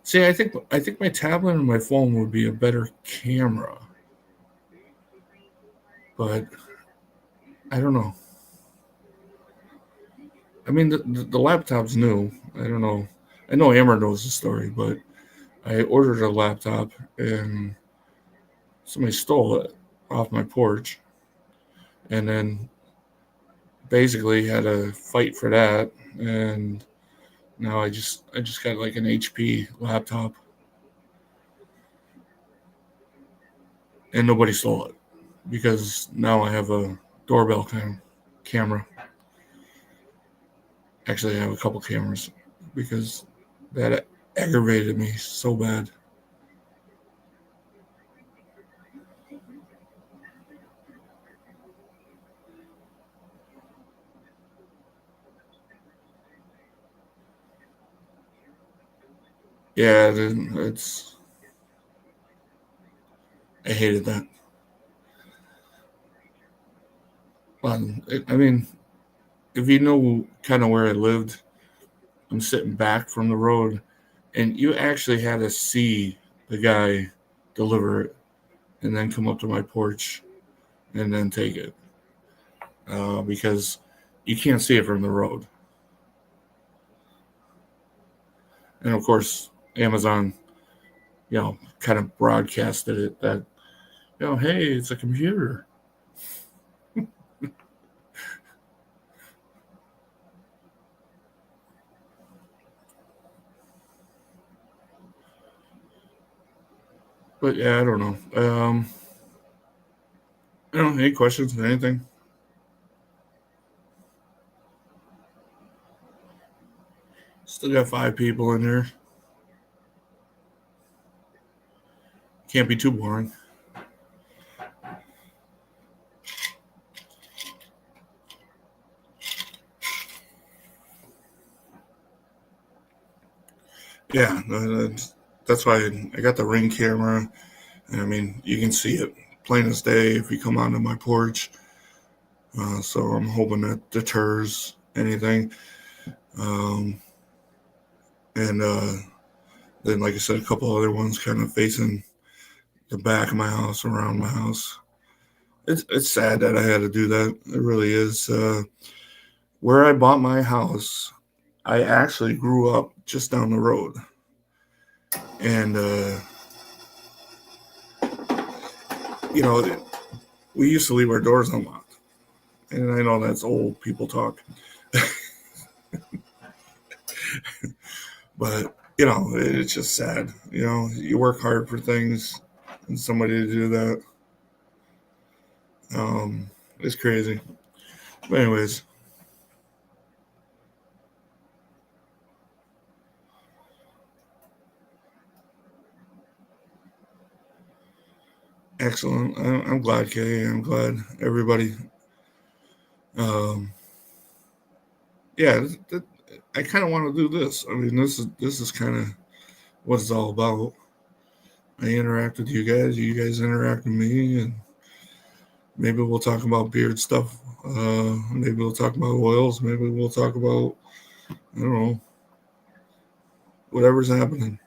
C: See, I think my tablet and my phone would be a better camera, but I don't know. I mean, the laptop's new. I don't know. I know Amber knows the story, but I ordered a laptop and somebody stole it off my porch, and then basically had a fight for that. And now I just got like an HP laptop, and nobody stole it because now I have a doorbell camera. Actually, I have a couple cameras because that aggravated me so bad. Yeah, it's I hated that. I mean, if you know kind of where I lived, I'm sitting back from the road, and you actually had to see the guy deliver it and then come up to my porch and then take it because you can't see it from the road. And of course, Amazon, kind of broadcasted it that, hey, it's a computer. But yeah, I don't know. Any questions or anything? Still got 5 people in here. Can't be too boring. Yeah, that's why I got the Ring camera. And I mean, you can see it plain as day if you come onto my porch. So I'm hoping that deters anything. And then, like I said, a couple other ones kind of facing the back of my house, around my house. It's sad that I had to do that. It really is. Where I bought my house, I actually grew up just down the road. And, we used to leave our doors unlocked. And I know that's old people talk. But, it's just sad. You work hard for things and somebody to do that. It's crazy. But anyways. Excellent. I'm glad, Kay. I'm glad everybody. Um, yeah, I kind of want to do this. I mean, this is kind of what it's all about. I interact with you guys. You guys interact with me, and maybe we'll talk about beard stuff. Maybe we'll talk about oils. Maybe we'll talk about, I don't know, whatever's happening.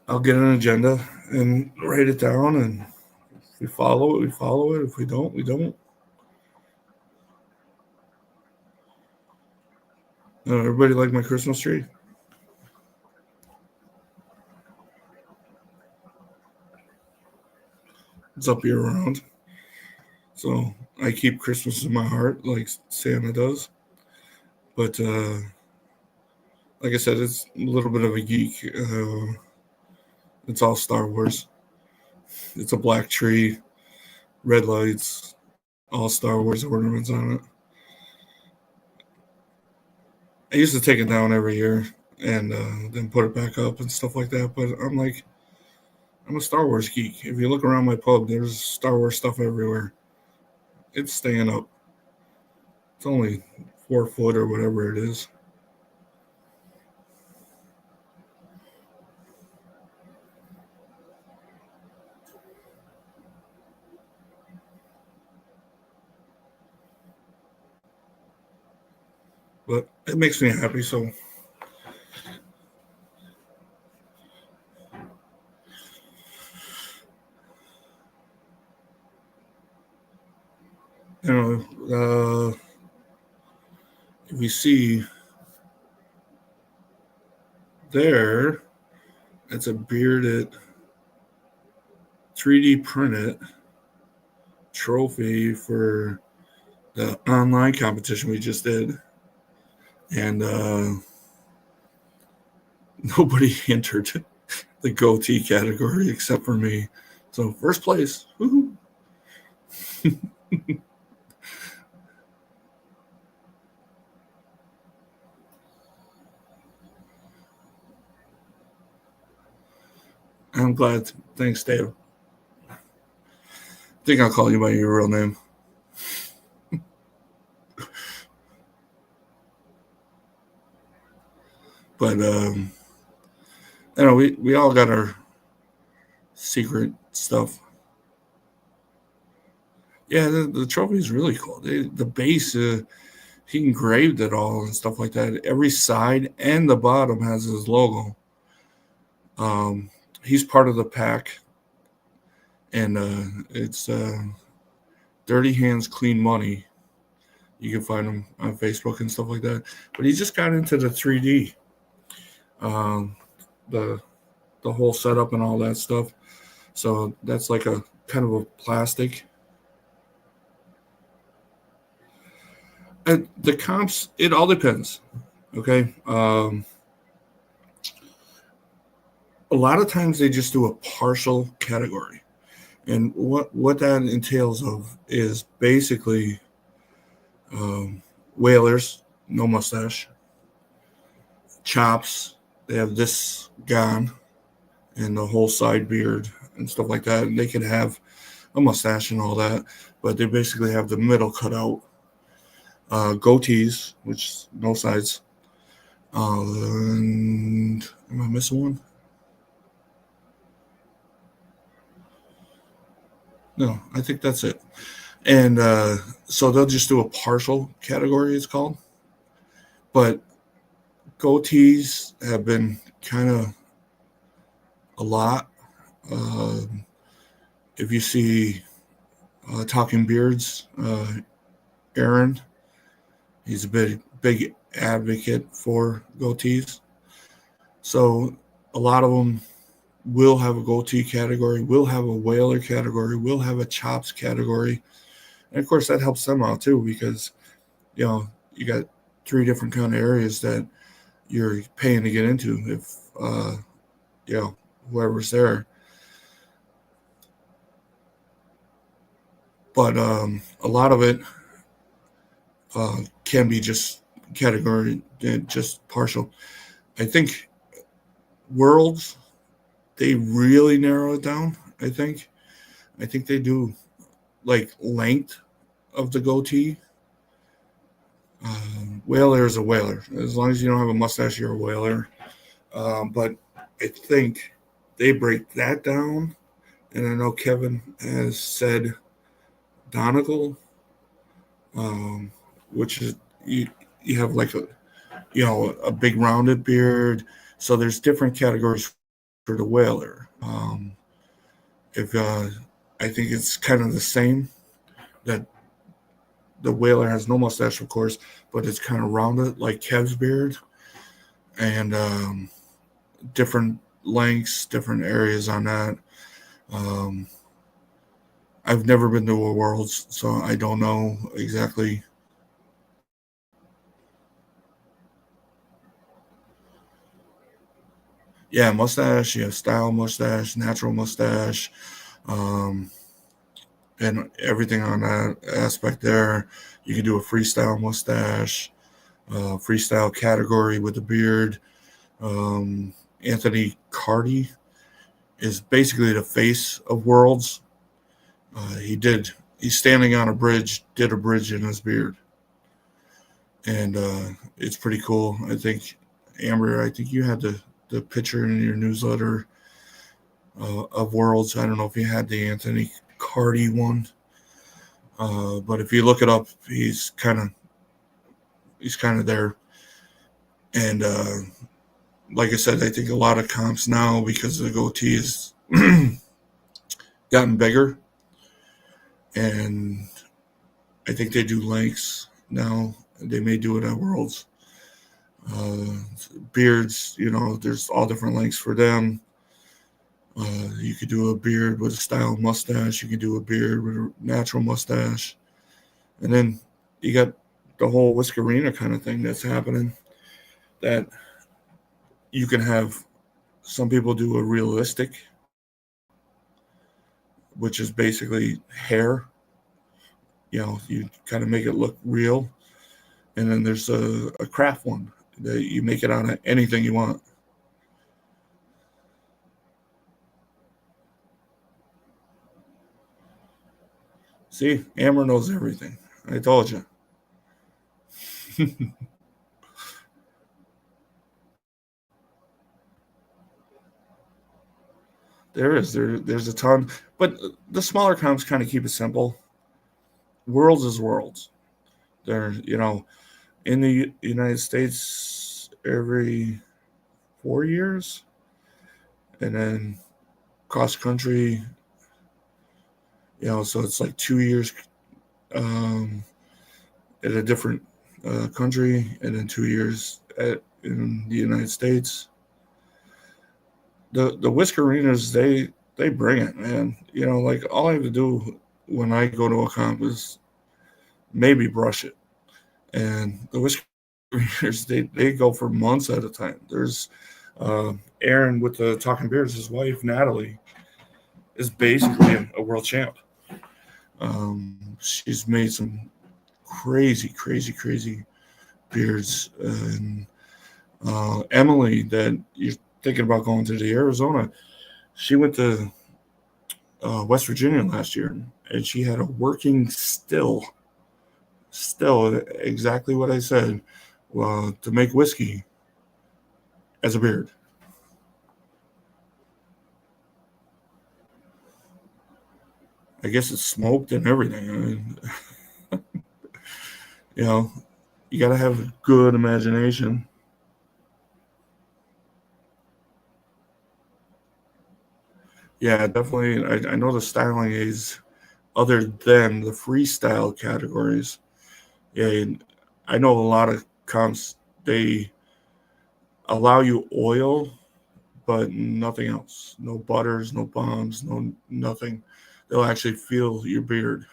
C: I'll get an agenda and write it down, and if we follow it, we follow it. If we don't, we don't. Everybody like my Christmas tree? It's up year round. So I keep Christmas in my heart like Santa does. But like I said, it's a little bit of a geek. It's all Star Wars. It's a black tree, red lights, all Star Wars ornaments on it. I used to take it down every year and then put it back up and stuff like that. But I'm a Star Wars geek. If you look around my pub, there's Star Wars stuff everywhere. It's staying up. It's only 4 foot or whatever it is. But it makes me happy. So if you see there, it's a bearded 3D printed trophy for the online competition we just did. And nobody entered the goatee category except for me. So first place. Woo-hoo. I'm glad. Thanks, Dave. I think I'll call you by your real name. But we all got our secret stuff. Yeah, the trophy is really cool. The base, he engraved it all and stuff like that. Every side and the bottom has his logo. He's part of the pack, and it's Dirty Hands Clean Money. You can find him on Facebook and stuff like that. But he just got into the 3D, um, the the whole setup and all that stuff. So that's like a kind of a plastic. And the comps, it all depends. Okay. A lot of times they just do a partial category. And what that entails of is basically whalers, no mustache, chops, they have this gone, and the whole side beard and stuff like that. And they can have a mustache and all that, but they basically have the middle cut out. Goatees, which no sides. And am I missing one? No, I think that's it. And so they'll just do a partial category, it's called. But goatees have been kind of a lot. If you see Talking Beards, Aaron, he's a big advocate for goatees. So a lot of them will have a goatee category, will have a whaler category, will have a chops category. And of course that helps them out too, because you got 3 different kind of areas that you're paying to get into if whoever's there. But a lot of it can be just category, just partial. I think Worlds, they really narrow it down. I think they do like length of the goatee. Whaler is a whaler. As long as you don't have a mustache, you're a whaler. But I think they break that down. And I know Kevin has said Donegal, which is you have like a big rounded beard. So there's different categories for the whaler. If I think it's kind of the same, that the whaler has no mustache, of course, but it's kind of rounded like Kev's beard, and different lengths, different areas on that. I've never been to a Worlds, so I don't know exactly. Yeah, mustache, you have style mustache, natural mustache, and everything on that aspect there. You can do a freestyle mustache, freestyle category with a beard. Anthony Carty is basically the face of Worlds. He's standing on a bridge, did a bridge in his beard. And it's pretty cool. I think, Amber, you had the picture in your newsletter of Worlds. I don't know if you had the Anthony Carty one. But if you look it up, he's kind of there. And like I said, I think a lot of comps now, because the goatee has gotten bigger, and I think they do lengths now. They may do it at Worlds. Beards, there's all different lengths for them. You could do a beard with a style mustache. You can do a beard with a natural mustache. And then you got the whole Whiskerina kind of thing that's happening, that you can have some people do a realistic, which is basically hair. You kind of make it look real. And then there's a craft one that you make it out of anything you want. See, Amber knows everything. I told you. There's a ton, but the smaller comps kind of keep it simple. worlds is worlds. They're, in the United States every 4 years, and then cross country, so it's like 2 years um, at a different country, and then 2 years in the United States. The Whiskerinas, they bring it, man. Like all I have to do when I go to a comp is maybe brush it, and the Whiskerinas they go for months at a time. There's Aaron with the Talking Bears, his wife Natalie is basically a world champ. She's made some crazy, crazy, crazy beards. And Emily, that you're thinking about going to the Arizona, she went to West Virginia last year, and she had a working still exactly what I said, to make whiskey as a beard. I guess it's smoked and everything. I mean, you know, you got to have a good imagination. Yeah, definitely. I know the styling is other than the freestyle categories. Yeah, and I know a lot of comps, they allow you oil, but nothing else. No butters, no bombs, no nothing. They'll actually feel your beard.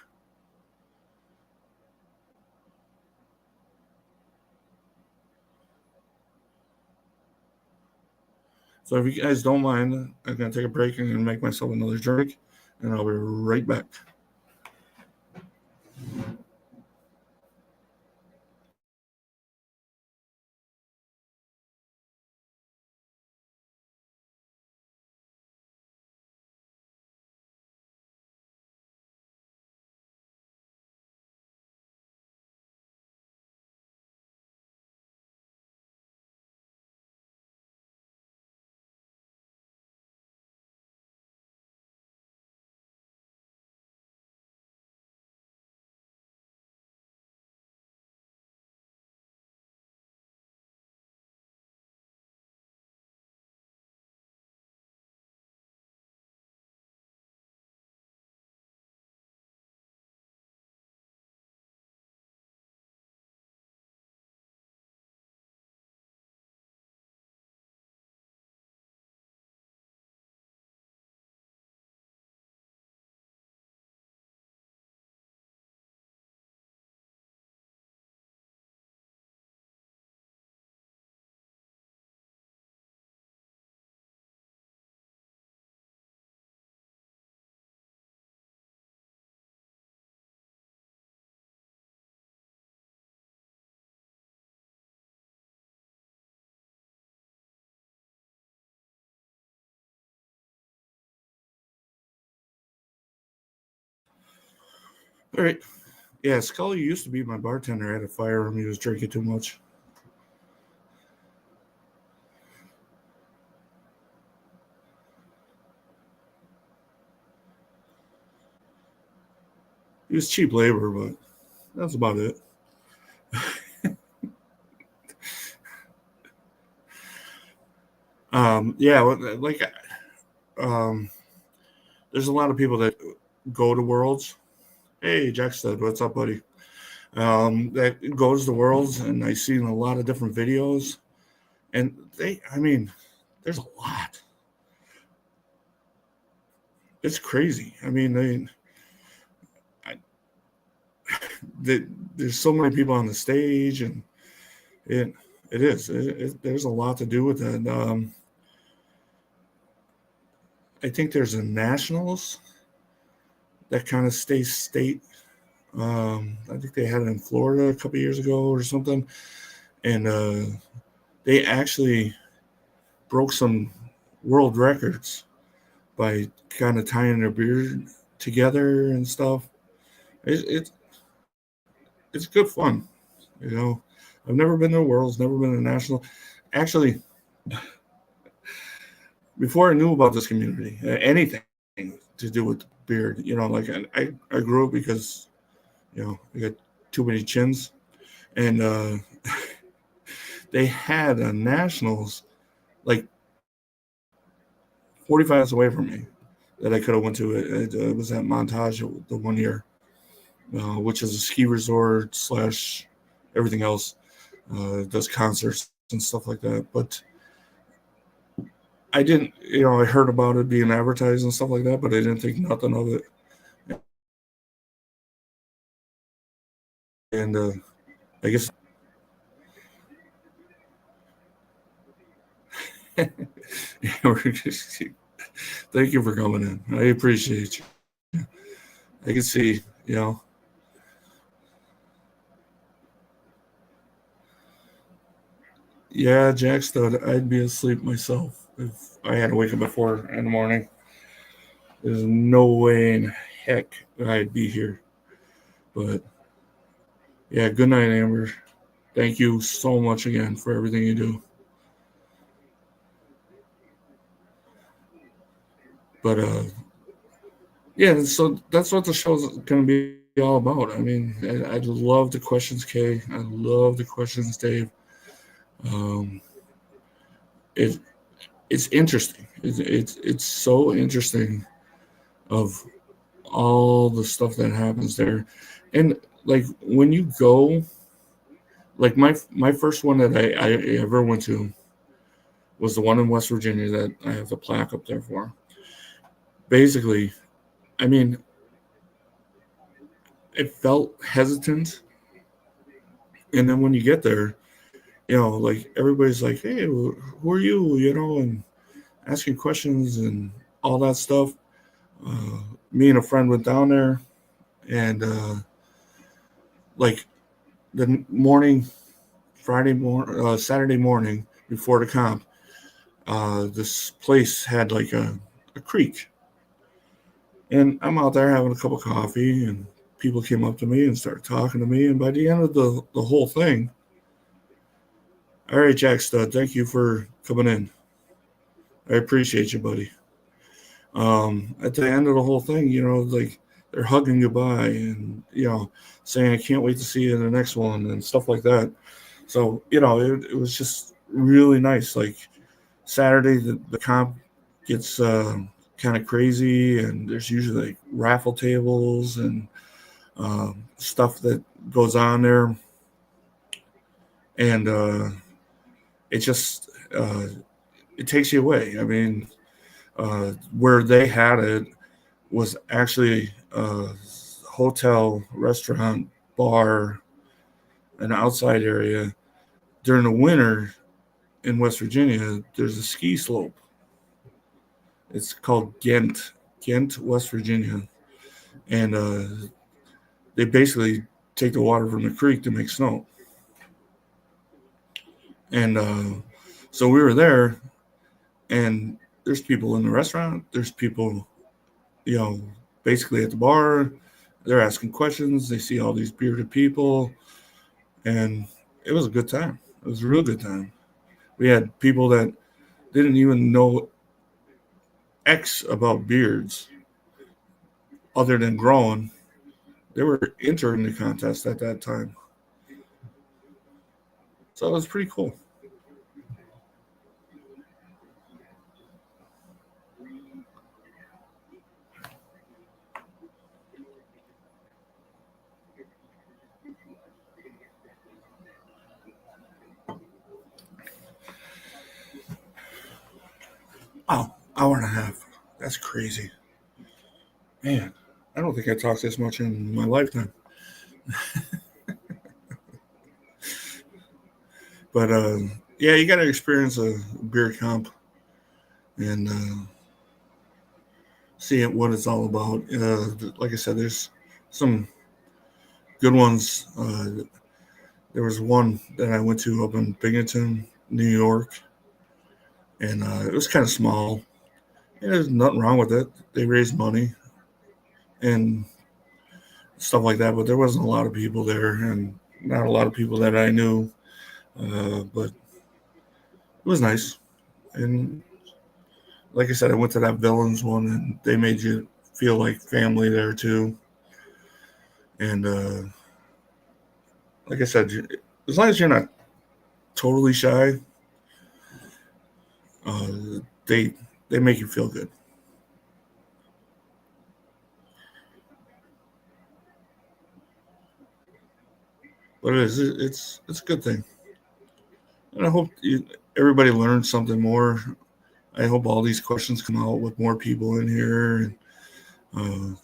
C: So if you guys don't mind, I'm gonna take a break and make myself another drink, and I'll be right back. All right. Yeah, Scully used to be my bartender. I had to fire him. He was drinking too much. He was cheap labor, but that's about it. Yeah, like um, there's a lot of people that go to Worlds. Hey, Jackstead, what's up, buddy? That goes to Worlds, and I've seen a lot of different videos, and I mean, there's a lot. It's crazy. I mean, I, there's so many people on the stage, and it it is. There's a lot to do with it. I think there's a nationals that kind of stays state. I think they had it in Florida a couple years ago or something, and they actually broke some world records by kind of tying their beard together and stuff. It it's good fun, you know. I've never been to Worlds, never been to National. Actually, before I knew about this community, anything to do with beard, like I grew up because I got too many chins. And they had a nationals like 45 minutes away from me that I could have went to. It was at Montage the one year, which is a ski resort slash everything else. Does concerts and stuff like that. But I didn't, I heard about it being advertised and stuff like that, but I didn't think nothing of it. And I guess thank you for coming in. I appreciate you. I can see, yeah, Jack Stud, I'd be asleep myself if I had to wake up at 4 in the morning. There's no way in heck I'd be here. But yeah, good night, Amber. Thank you so much again for everything you do. But yeah, so that's what the show's going to be all about. I mean, I love the questions, Kay. I love the questions, Dave. It it's interesting. It's so interesting of all the stuff that happens there, and like when you go, like my first one that I ever went to was the one in West Virginia that I have the plaque up there for. Basically, I mean, it felt hesitant, and then when you get there, like everybody's like, "Hey, who are you?" And asking questions and all that stuff. Me and a friend went down there, and like the morning, Saturday morning before the comp, this place had like a creek, and I'm out there having a cup of coffee, and people came up to me and started talking to me, and by the end of the whole thing, all right, Jack Stud, thank you for coming in. I appreciate you, buddy. At the end of the whole thing, like they're hugging goodbye and, saying, I can't wait to see you in the next one and stuff like that. So, it was just really nice. Like Saturday, the comp gets kind of crazy, and there's usually like raffle tables and stuff that goes on there. And it just, it takes you away. I mean, where they had it was actually a hotel, restaurant, bar, an outside area. During the winter in West Virginia, there's a ski slope. It's called Ghent, West Virginia. And they basically take the water from the creek to make snow. And so we were there, and there's people in the restaurant. There's people, basically at the bar. They're asking questions. They see all these bearded people, and it was a good time. It was a real good time. We had people that didn't even know X about beards other than growing. They were entering the contest at that time. So it was pretty cool. Oh, hour and a half. That's crazy. Man, I don't think I talked this much in my lifetime. But yeah, you got to experience a beer comp and see what it's all about. Like I said, there's some good ones. There was one that I went to up in Binghamton, New York, and it was kind of small. And there's nothing wrong with it. They raised money and stuff like that, but there wasn't a lot of people there, and not a lot of people that I knew. But it was nice. And like I said, I went to that Villains one, and they made you feel like family there too. And like I said, as long as you're not totally shy, they make you feel good. But it's a good thing, and I hope everybody learns something more. I hope all these questions come out with more people in here, and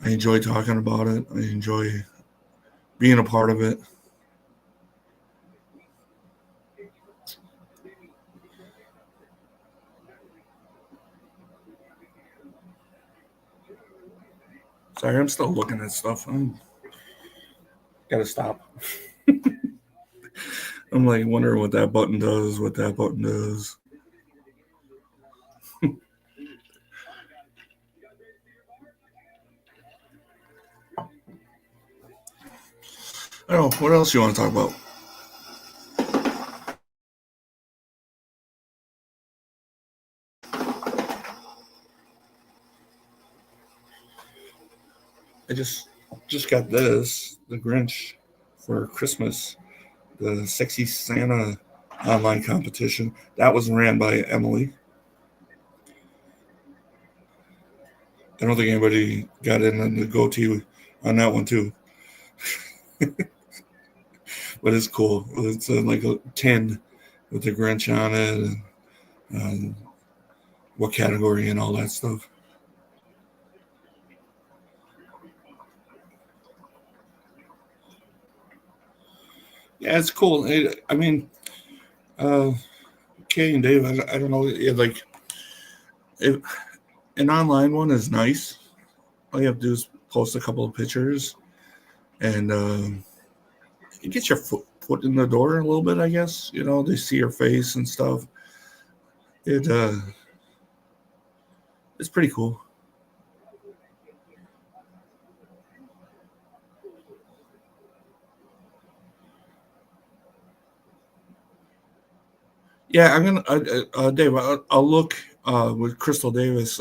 C: I enjoy talking about it. I enjoy being a part of it. Sorry, I'm still looking at stuff. I'm gotta stop. I'm like wondering what that button does, what that button does. I don't know. What else you want to talk about? I just got this, the Grinch, for Christmas. The Sexy Santa online competition. That was ran by Emily. I don't think anybody got in on the goatee on that one too. But it's cool. It's like a 10 with the Grinch on it, and what category and all that stuff. Yeah, it's cool. I mean, Kay and Dave, I don't know. Like, an online one is nice. All you have to do is post a couple of pictures, and you get your foot in the door a little bit. I guess they see your face and stuff. It's pretty cool. Yeah, I'm gonna, Dave. I'll look with Crystal Davis.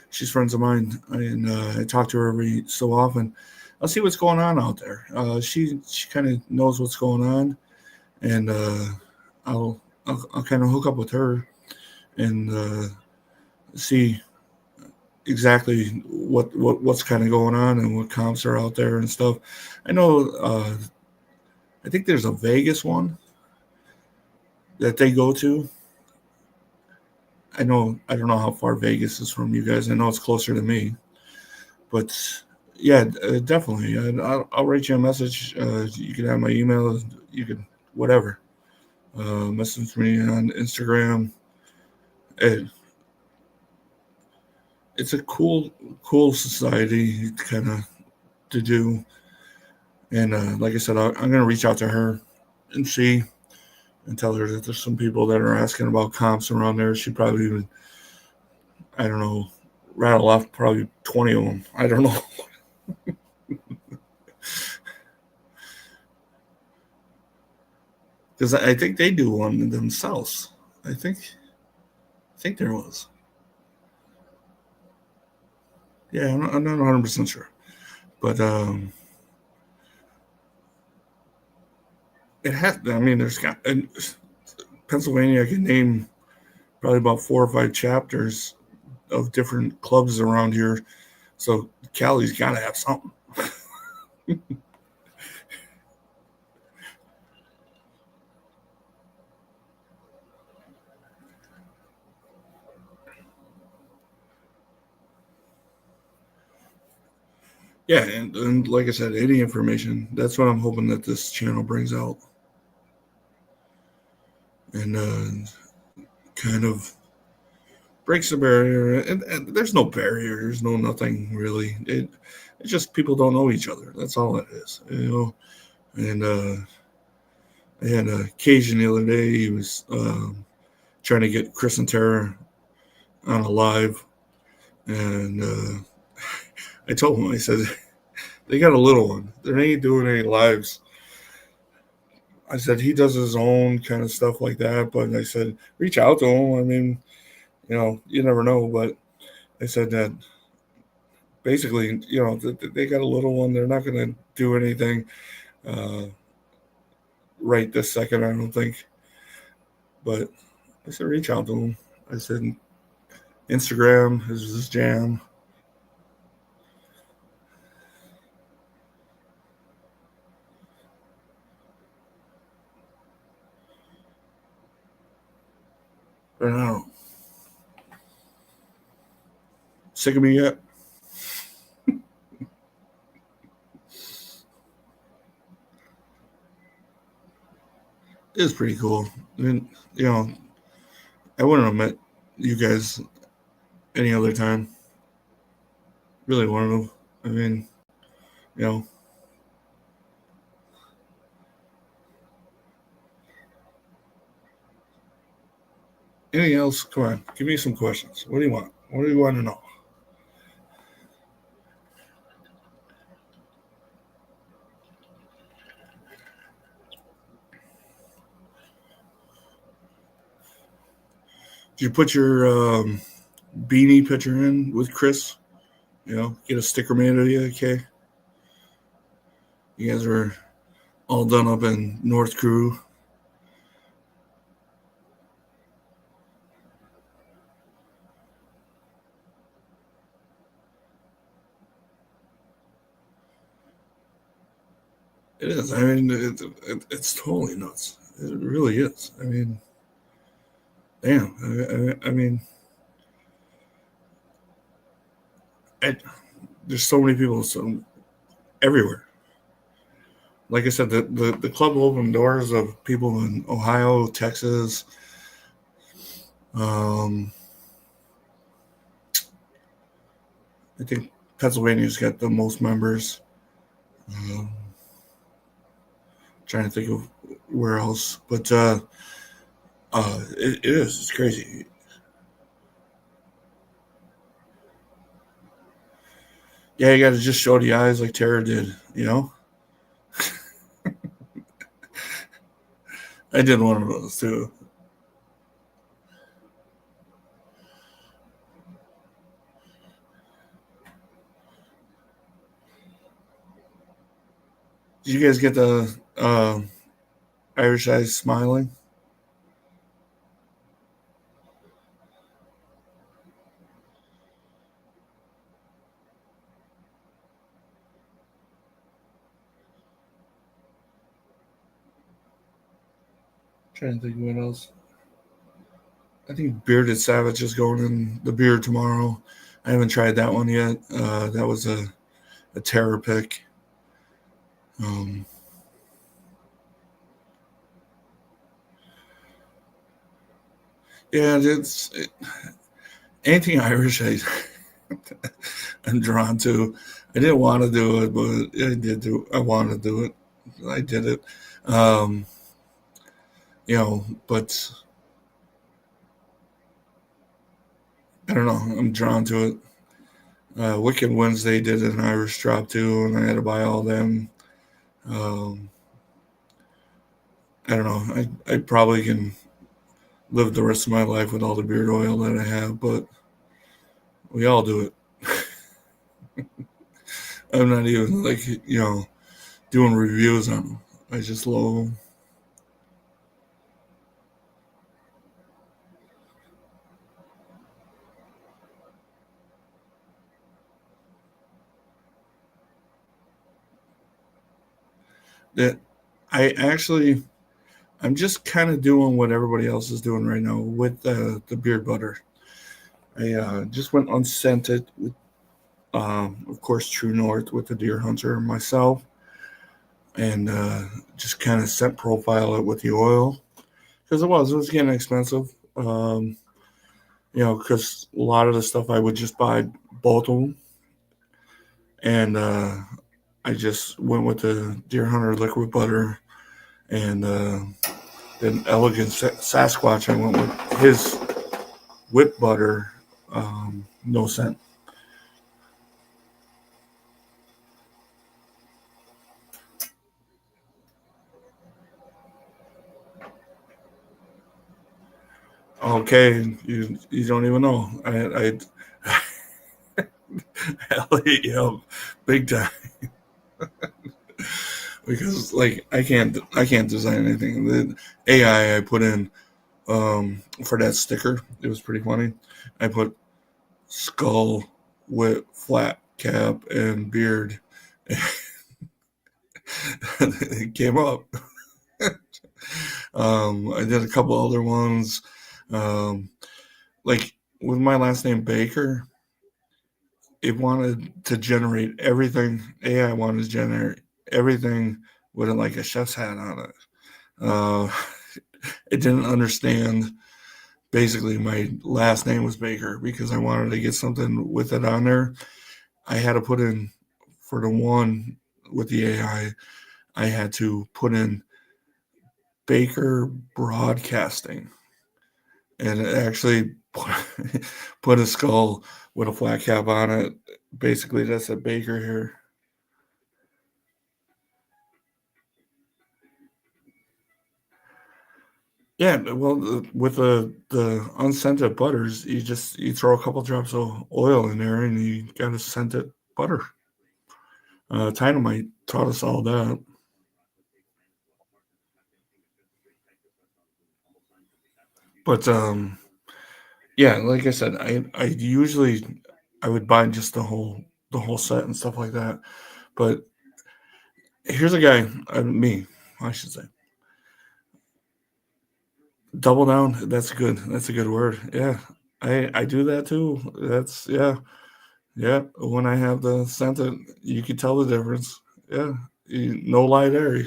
C: She's friends of mine, and I talk to her every so often. I'll see what's going on out there. She kind of knows what's going on, and I'll kind of hook up with her and see exactly what's kind of going on and what comps are out there and stuff. I know. I think there's a Vegas one that they go to. I don't know how far Vegas is from you guys. I know it's closer to me, but yeah, definitely. I'll write you a message. You can have my email. You can whatever. Message me on Instagram. It, it's a cool society kind of to do. And like I said, I'm going to reach out to her and see and tell her that there's some people that are asking about comps around there. She probably would, I don't know, rattle off probably 20 of them. I don't know. Because I think they do one themselves. I think there was. Yeah, I'm not 100% sure. But it has, I mean, there's got, in Pennsylvania, I can name probably about 4 or 5 chapters of different clubs around here. So Cali's got to have something. Yeah, and like I said, any information, that's what I'm hoping that this channel brings out. And kind of breaks the barrier. And there's no barriers, no nothing really. It's just people don't know each other. That's all it is, And I had an occasion the other day. He was trying to get Chris and Tara on a live. And I told him, I said, they got a little one. They ain't doing any lives. I said, he does his own kind of stuff like that. But I said, reach out to him. I mean, you never know. But I said that basically, they got a little one. They're not going to do anything right this second, I don't think. But I said, reach out to him. I said, Instagram is his jam. I don't know. Sick of me yet? It was pretty cool. I mean, I wouldn't have met you guys any other time. Really wanted to. I mean, you know. Anything else? Come on, give me some questions. What do you want? What do you want to know? Did you put your beanie picture in with Chris? Get a sticker made of you, okay? You guys were all done up in North Crew. It is. I mean, it's totally nuts. It really is. I mean, damn. I mean, there's so many people everywhere. Like I said, the club opened doors of people in Ohio, Texas. I think Pennsylvania's got the most members. Trying to think of where else, but it is. It's crazy. Yeah, you got to just show the eyes like Tara did. I did one of those too. Did you guys get the Irish eyes smiling? Trying to think what else. I think Bearded Savage is going in the beer tomorrow. I haven't tried that one yet. That was a terror pick. Yeah, anything Irish. I'm drawn to. I didn't want to do it, but I did do. I wanted to do it. I did it. But I don't know. I'm drawn to it. Wicked Wednesday did an Irish drop too, and I had to buy all them. I don't know. I probably can live the rest of my life with all the beard oil that I have, but we all do it. I'm not even doing reviews on them. I just love them. That I'm just kind of doing what everybody else is doing right now with the beard butter. I just went unscented with, of course, True North with the Deer Hunter myself, and just kind of scent profile it with the oil because it was getting expensive. Because a lot of the stuff I would just buy both of them, and I just went with the Deer Hunter liquid butter, and then Elegant Sasquatch. I went with his whip butter, no scent. Okay, you don't even know. Hell yeah, big time. Because like I can't design anything. The AI I put in for that sticker, it was pretty funny. I put skull with flat cap and beard. It came up. I did a couple other ones. Um, like with my last name Baker, it wanted to generate everything. AI wanted to generate everything with like a chef's hat on it. Uh, it didn't understand. Basically, my last name was Baker because I wanted to get something with it on there. I had to put in for the one with the I had to put in Baker Broadcasting, and it actually put a skull with a flat cap on it. Basically, that's a Baker here. Yeah, well, with the unscented butters, you throw a couple drops of oil in there, and you got a scented butter. Dynamite taught us all that. But yeah, like I said, I usually I would buy just the whole set and stuff like that. But here's a guy, me, I should say, double down. That's good. That's a good word. Yeah, I do that too. That's yeah. Yeah, when I have the scented, you can tell the difference. Yeah, no lie there.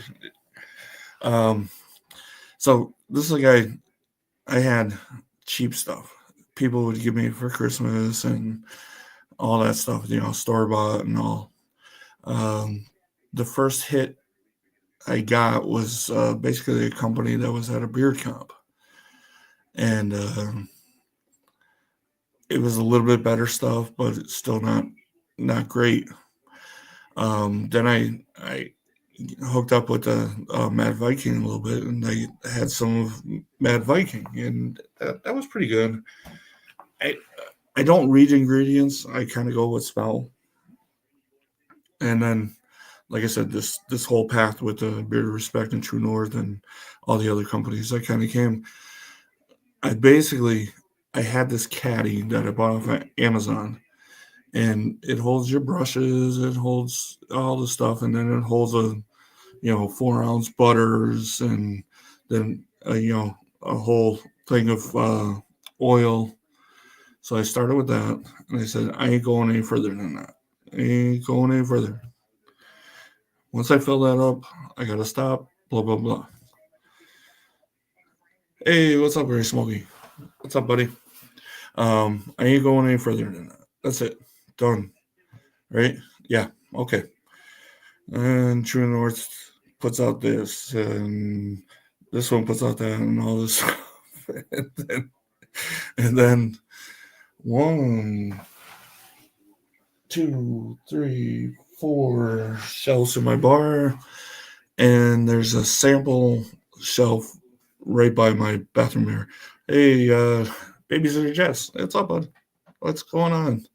C: Um, so this is a guy I had cheap stuff. People would give me for Christmas and all that stuff, store bought and all. Um, the first hit I got was basically a company that was at a beard comp, and it was a little bit better stuff, but it's still not great. Then I hooked up with the Mad Viking a little bit, and they had some of Mad Viking, and that was pretty good. I I don't read ingredients. I kind of go with smell, and then like I said, this whole path with the Beard of Respect and True North and all the other companies, I kind of came. I basically I had this caddy that I bought off of Amazon, and it holds your brushes, it holds all the stuff, and then it holds a 4 ounce butters, and then a whole thing of oil. So I started with that, and I said I ain't going any further than that. I ain't going any further. Once I fill that up, I gotta stop. Blah blah blah. Hey, what's up, Very Smoky? What's up, buddy? I ain't going any further than that. That's it. Done. Right? Yeah. Okay. And True North puts out this, and this one puts out that, and all this stuff. and then 1, 2, 3, 4 shelves in my bar, and there's a sample shelf right by my bathroom mirror. Hey, babysitter Jess, what's up, bud? What's going on?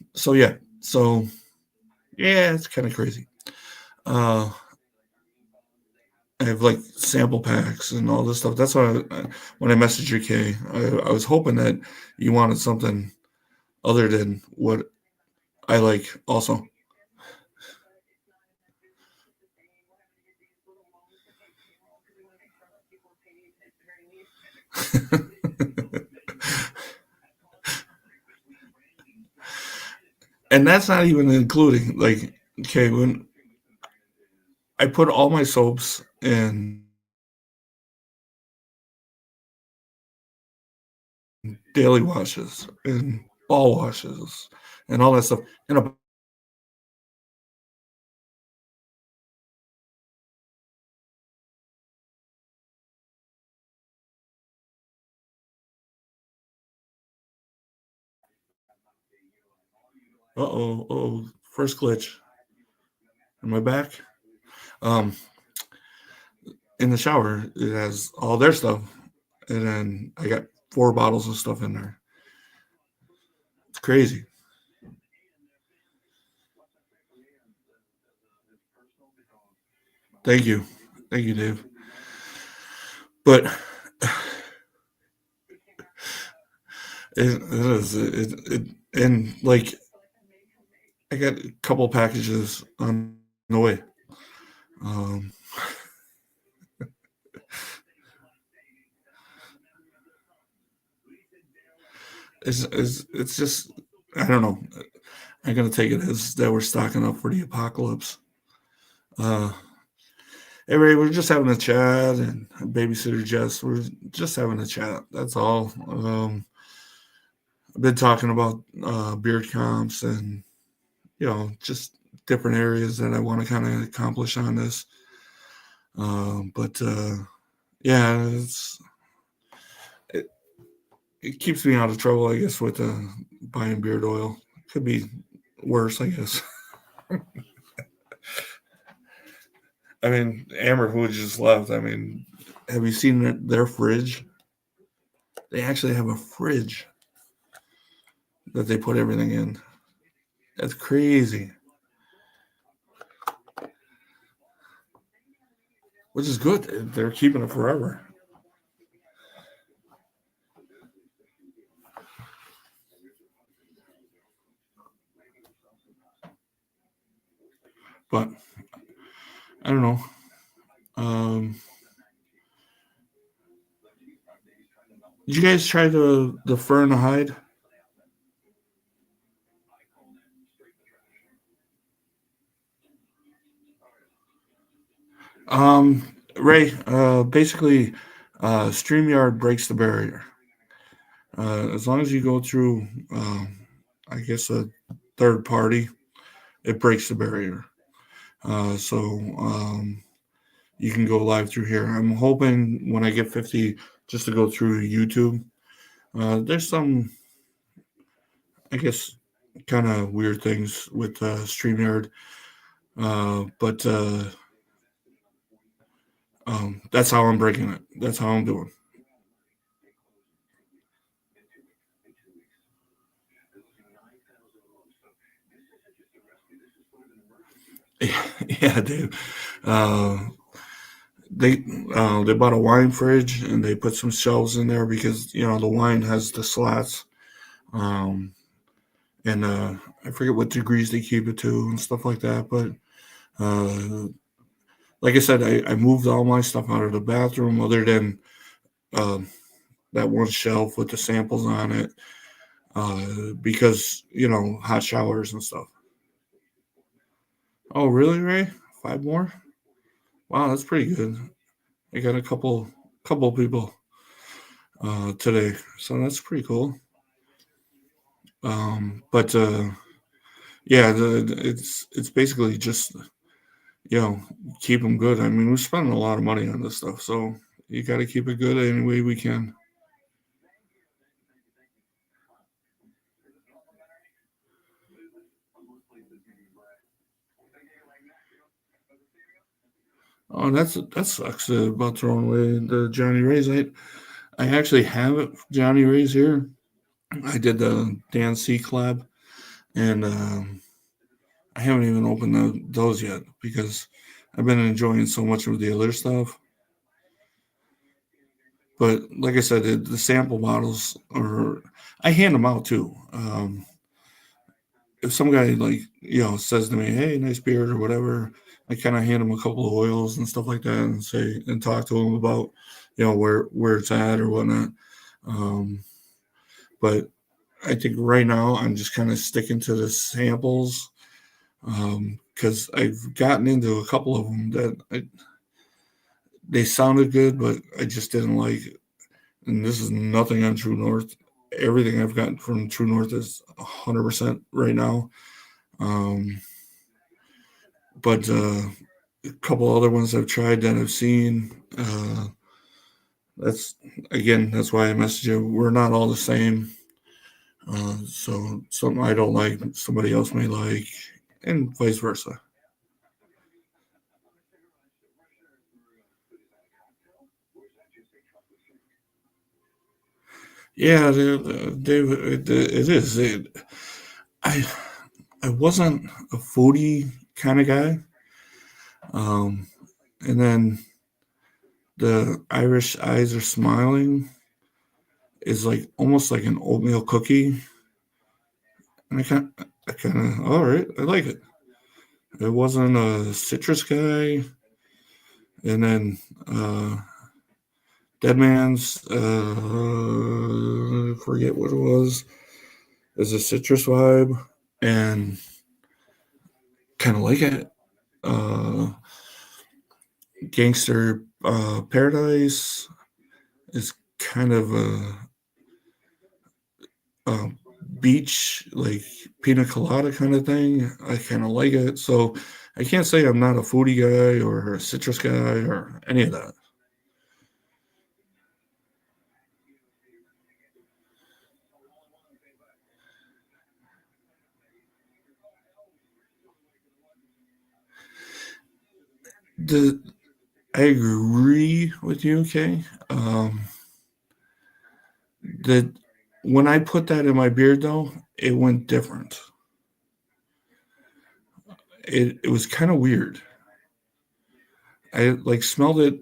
C: So yeah, it's kind of crazy. Uh, I have like sample packs and all this stuff. That's why when I messaged you, Kay, I was hoping that you wanted something other than what I like also. And that's not even including like, okay, when I put all my soaps in daily washes and ball washes and all that stuff in a first glitch. Am I back? Um, in the shower, it has all their stuff, and then I got 4 bottles of stuff in there. It's crazy. Thank you. Thank you, Dave. But it is and like I got a couple packages on the way. Um, it's just I don't know. I'm gonna take it as that we're stocking up for the apocalypse. Uh, anyway, we're just having a chat, and babysitter Jess, we're just having a chat. That's all. I've been talking about beard comps and just different areas that I want to kind of accomplish on this. But yeah, it, it keeps me out of trouble, I guess, with buying beard oil. Could be worse, I guess. I mean, Amber, who just left. I mean, have you seen their fridge? They actually have a fridge that they put everything in. That's crazy. Which is good. They're keeping it forever. But I don't know. Um, did you guys try the fur and the hide? Ray, basically, StreamYard breaks the barrier. As long as you go through, I guess, a third party, it breaks the barrier. So you can go live through here. I'm hoping when I get 50, just to go through YouTube. There's some, I guess, kind of weird things with StreamYard, but that's how I'm breaking it. That's how I'm doing. Yeah, dude. Uh, they bought a wine fridge and they put some shelves in there because the wine has the slots, um, and I forget what degrees they keep it to and stuff like that. But uh, like I said, I moved all my stuff out of the bathroom other than um that one shelf with the samples on it, because hot showers and stuff. Oh, really, Ray? 5 more? Wow, that's pretty good. I got a couple people today, so that's pretty cool. But yeah, it's basically just you know keep them good. I mean, we're spending a lot of money on this stuff, so you got to keep it good any way we can. Oh, and that sucks about throwing away the Johnny Rays. I actually have it Johnny Rays here. I did the Dan C collab, and I haven't even opened those yet because I've been enjoying so much of the other stuff. But like I said, the sample bottles are I hand them out too. If some guy says to me, "Hey, nice beard" or whatever, I kind of hand him a couple of oils and stuff like that, and say and talk to him about where it's at or whatnot. Um, but I think right now I'm just kind of sticking to the samples because I've gotten into a couple of them that they sounded good, but I just didn't like. And this is nothing on True North. Everything I've gotten from True North is 100% right now. Um, but a couple other ones I've tried that I've seen. That's that's why I message you. We're not all the same. So something I don't like, somebody else may like, and vice versa. Yeah, Dave, it is. I I wasn't a foodie kind of guy. And then the Irish Eyes Are Smiling is like almost like an oatmeal cookie. And I kind of, all right, I like it. It wasn't a citrus guy. And then Dead Man's, forget what it was, is a citrus vibe. And kind of like it. Gangster Paradise is kind of a beach, like pina colada kind of thing. I kind of like it. So I can't say I'm not a foodie guy or a citrus guy or any of that. I agree with you, Kay. That when I put that in my beard, though, it went different. It was kind of weird. I like smelled it,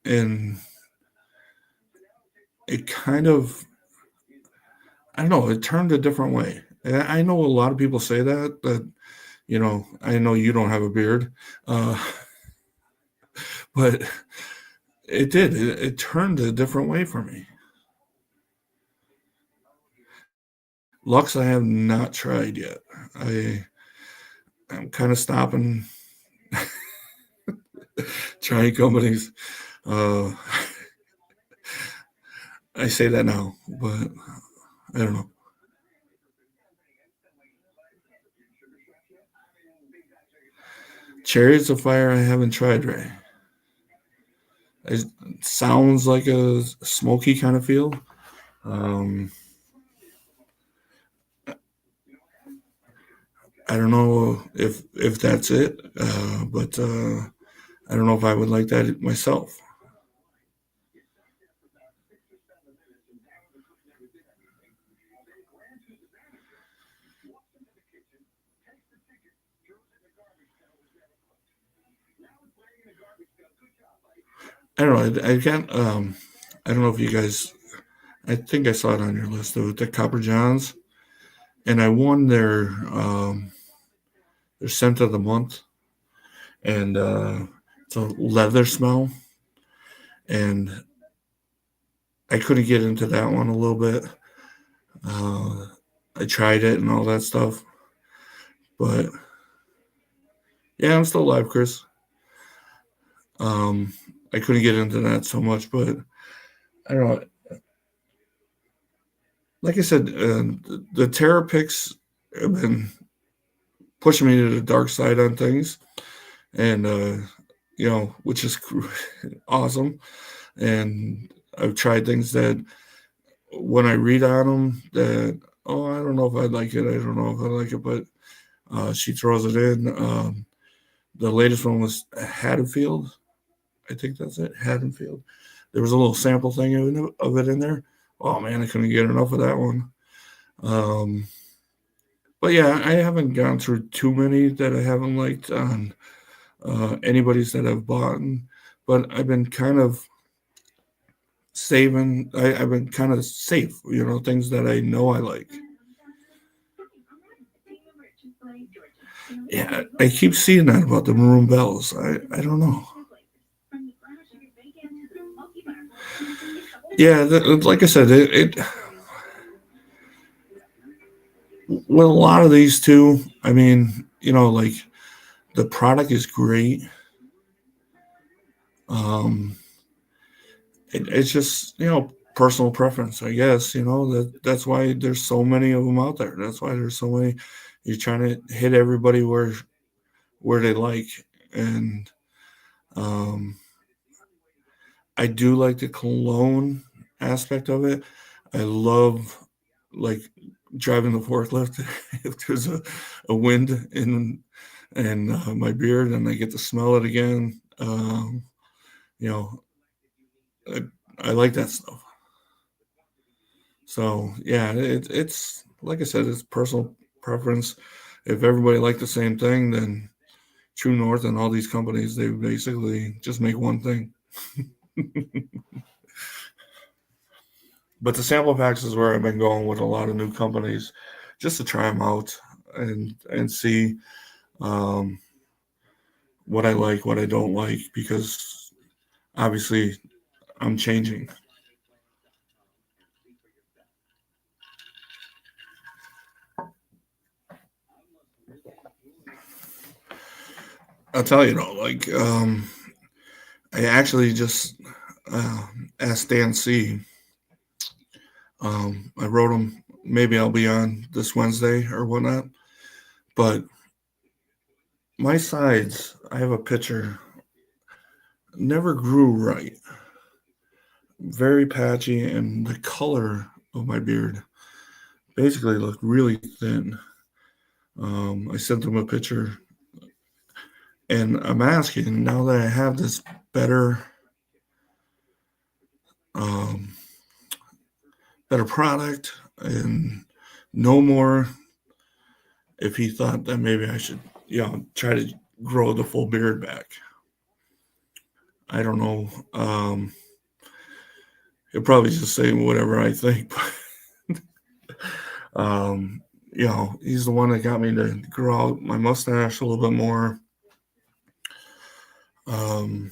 C: and it kind of, I don't know, it turned a different way. And I know a lot of people say that I know you don't have a beard, uh, but it did. It turned a different way for me. Lux, I have not tried yet. I'm kind of stopping trying companies. Uh, I say that now, but I don't know. Chariots of Fire, I haven't tried, Ray. It sounds like a smoky kind of feel. Um, I don't know if that's it, but I don't know if I would like that myself. I don't know. I can't. I don't know if you guys. I think I saw it on your list of the Copper Johns, and I won their scent of the month, and it's a leather smell, and I couldn't get into that one a little bit. Uh, I tried it and all that stuff, but yeah, I'm still alive, Chris. Um, I couldn't get into that so much, but I don't know. Like I said, the Terra picks have been pushing me to the dark side on things, and which is awesome. And I've tried things that when I read on them, that I don't know if I like it. I don't know if I like it, but she throws it in. The latest one was Haddonfield. I think that's it, Haddonfield. There was a little sample thing of it in there. Oh man, I couldn't get enough of that one. But yeah, I haven't gone through too many that I haven't liked on anybody's that I've bought, but I've been kind of saving. I've been kind of safe, things that I know I like. Yeah, I keep seeing that about the maroon bells. I don't know. Yeah, like I said, it with a lot of these too. I mean, like the product is great. It's just personal preference, I guess. That's why there's so many of them out there. That's why there's so many. You're trying to hit everybody where they like, and I do like the cologne aspect of it. I love like driving the forklift if there's a wind in my beard and I get to smell it again. You know, I like that stuff. So yeah, it's like I said, it's personal preference. if everybody liked the same thing, then True North and all these companies, they basically just make one thing. But the sample packs is where I've been going with a lot of new companies, just to try them out and see um, what I like, what I don't like, because obviously I'm changing. I'll tell you though, like I actually just asked Dan C. I wrote him. Maybe I'll be on this Wednesday or whatnot. But my sides, I have a picture, never grew right. Very patchy, and the color of my beard basically looked really thin. I sent him a picture, and I'm asking now that I have this better, um, better product, and no more. If he thought that maybe I should, try to grow the full beard back. I don't know. He'll probably just say whatever I think. He's the one that got me to grow out my mustache a little bit more. I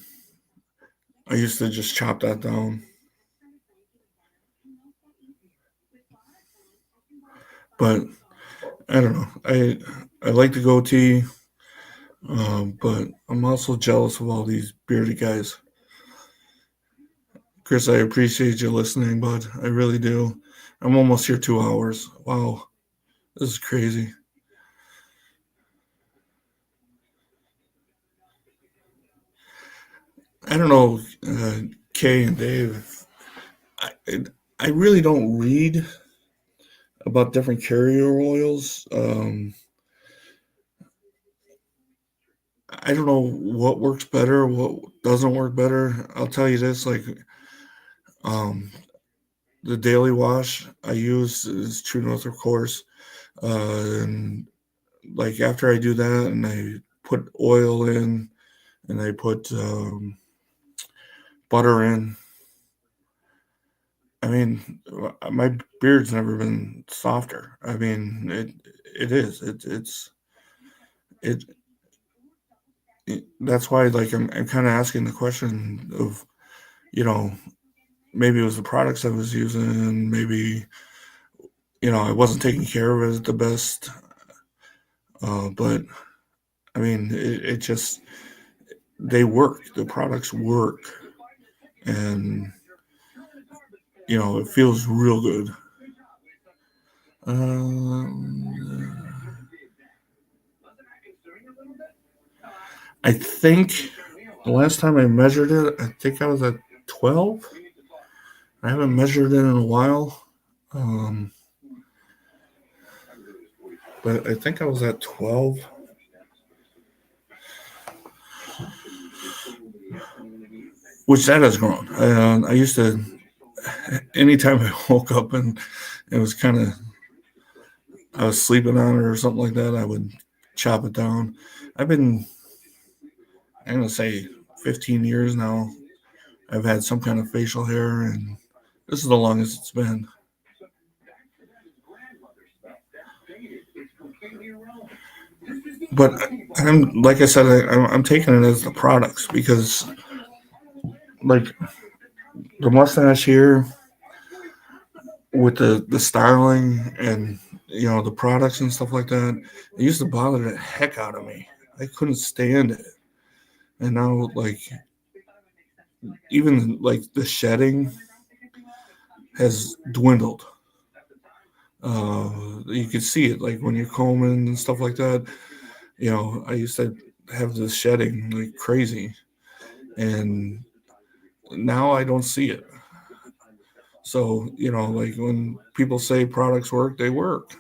C: used to just chop that down. But I don't know. I like the goatee, but I'm also jealous of all these bearded guys. Chris, I appreciate you listening, bud. I really do. I'm almost here 2 hours. Wow, this is crazy. I don't know, Kay and Dave. I really don't read about different carrier oils. I don't know what works better, what doesn't work better. I'll tell you this, like the daily wash I use is True North, of course. And like after I do that and I put oil in and I put butter in, I mean, my beard's never been softer. I mean, it is. It that's why like I'm kind of asking the question of, maybe it was the products I was using, maybe I wasn't taking care of it the best. But I mean, it just they work. The products work, and it feels real good. I think the last time I measured it, I think I was at 12. I haven't measured it in a while. But I think I was at 12. Which that has grown. I used to, anytime I woke up and it was I was sleeping on it or something like that, I would chop it down. I'm going to say 15 years now. I've had some kind of facial hair, and this is the longest it's been. But I'm like I said, I'm taking it as the products because, like, the mustache here with the styling and the products and stuff like that, it used to bother the heck out of me. I couldn't stand it, and now like even like the shedding has dwindled. You can see it like when you're combing and stuff like that. I used to have this shedding like crazy, and now I don't see it. So, like when people say products work, they work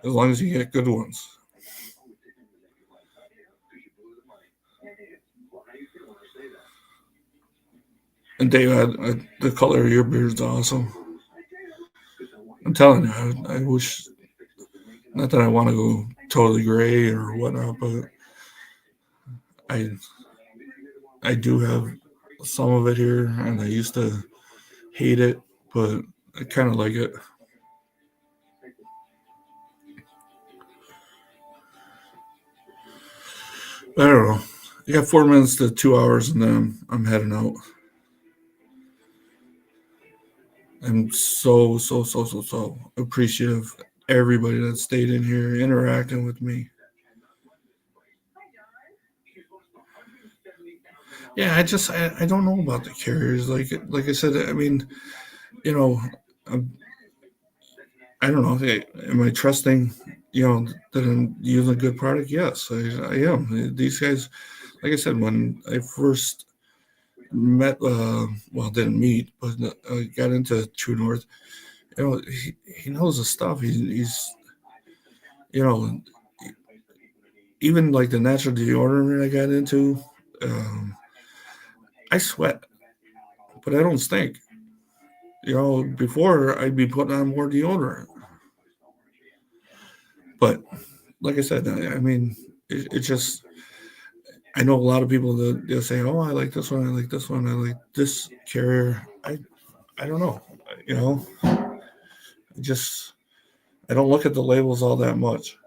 C: as long as you get good ones. And Dave, the color of your beard's awesome. I'm telling you, I wish, not that I want to go totally gray or whatnot, but I do have some of it here, and I used to hate it, but I kind of like it. I don't know. I got 4 minutes to 2 hours, and then I'm heading out. I'm so appreciative of everybody that stayed in here interacting with me. Yeah, I don't know about the carriers. Like I said, I mean, you know, I'm, I don't know. Hey, am I trusting? That I'm using a good product? Yes, I am. These guys, like I said, when I first met, well, didn't meet, but got into True North. He knows the stuff. He's you know, even like the natural deodorant I got into. Um, I sweat, but I don't stink. Before I'd be putting on more deodorant, but like I said, I mean, it just. I know a lot of people that they'll say, "Oh, I like this one. I like this one. I like this carrier." I don't know. You know, just I don't look at the labels all that much.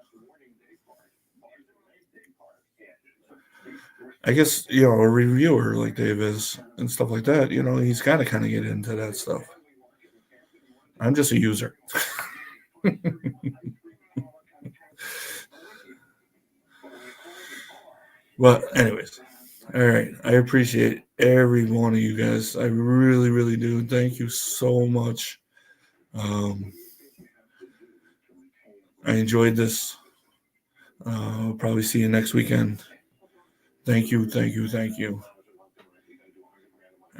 C: I guess a reviewer like Dave is and stuff like that. He's got to kind of get into that stuff. I'm just a user. But anyways, all right. I appreciate every one of you guys. I really, really do. Thank you so much. Um, I enjoyed this. I'll probably see you next weekend. Thank you, thank you, thank you.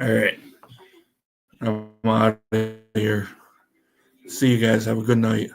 C: All right. I'm out of here. See you guys. Have a good night.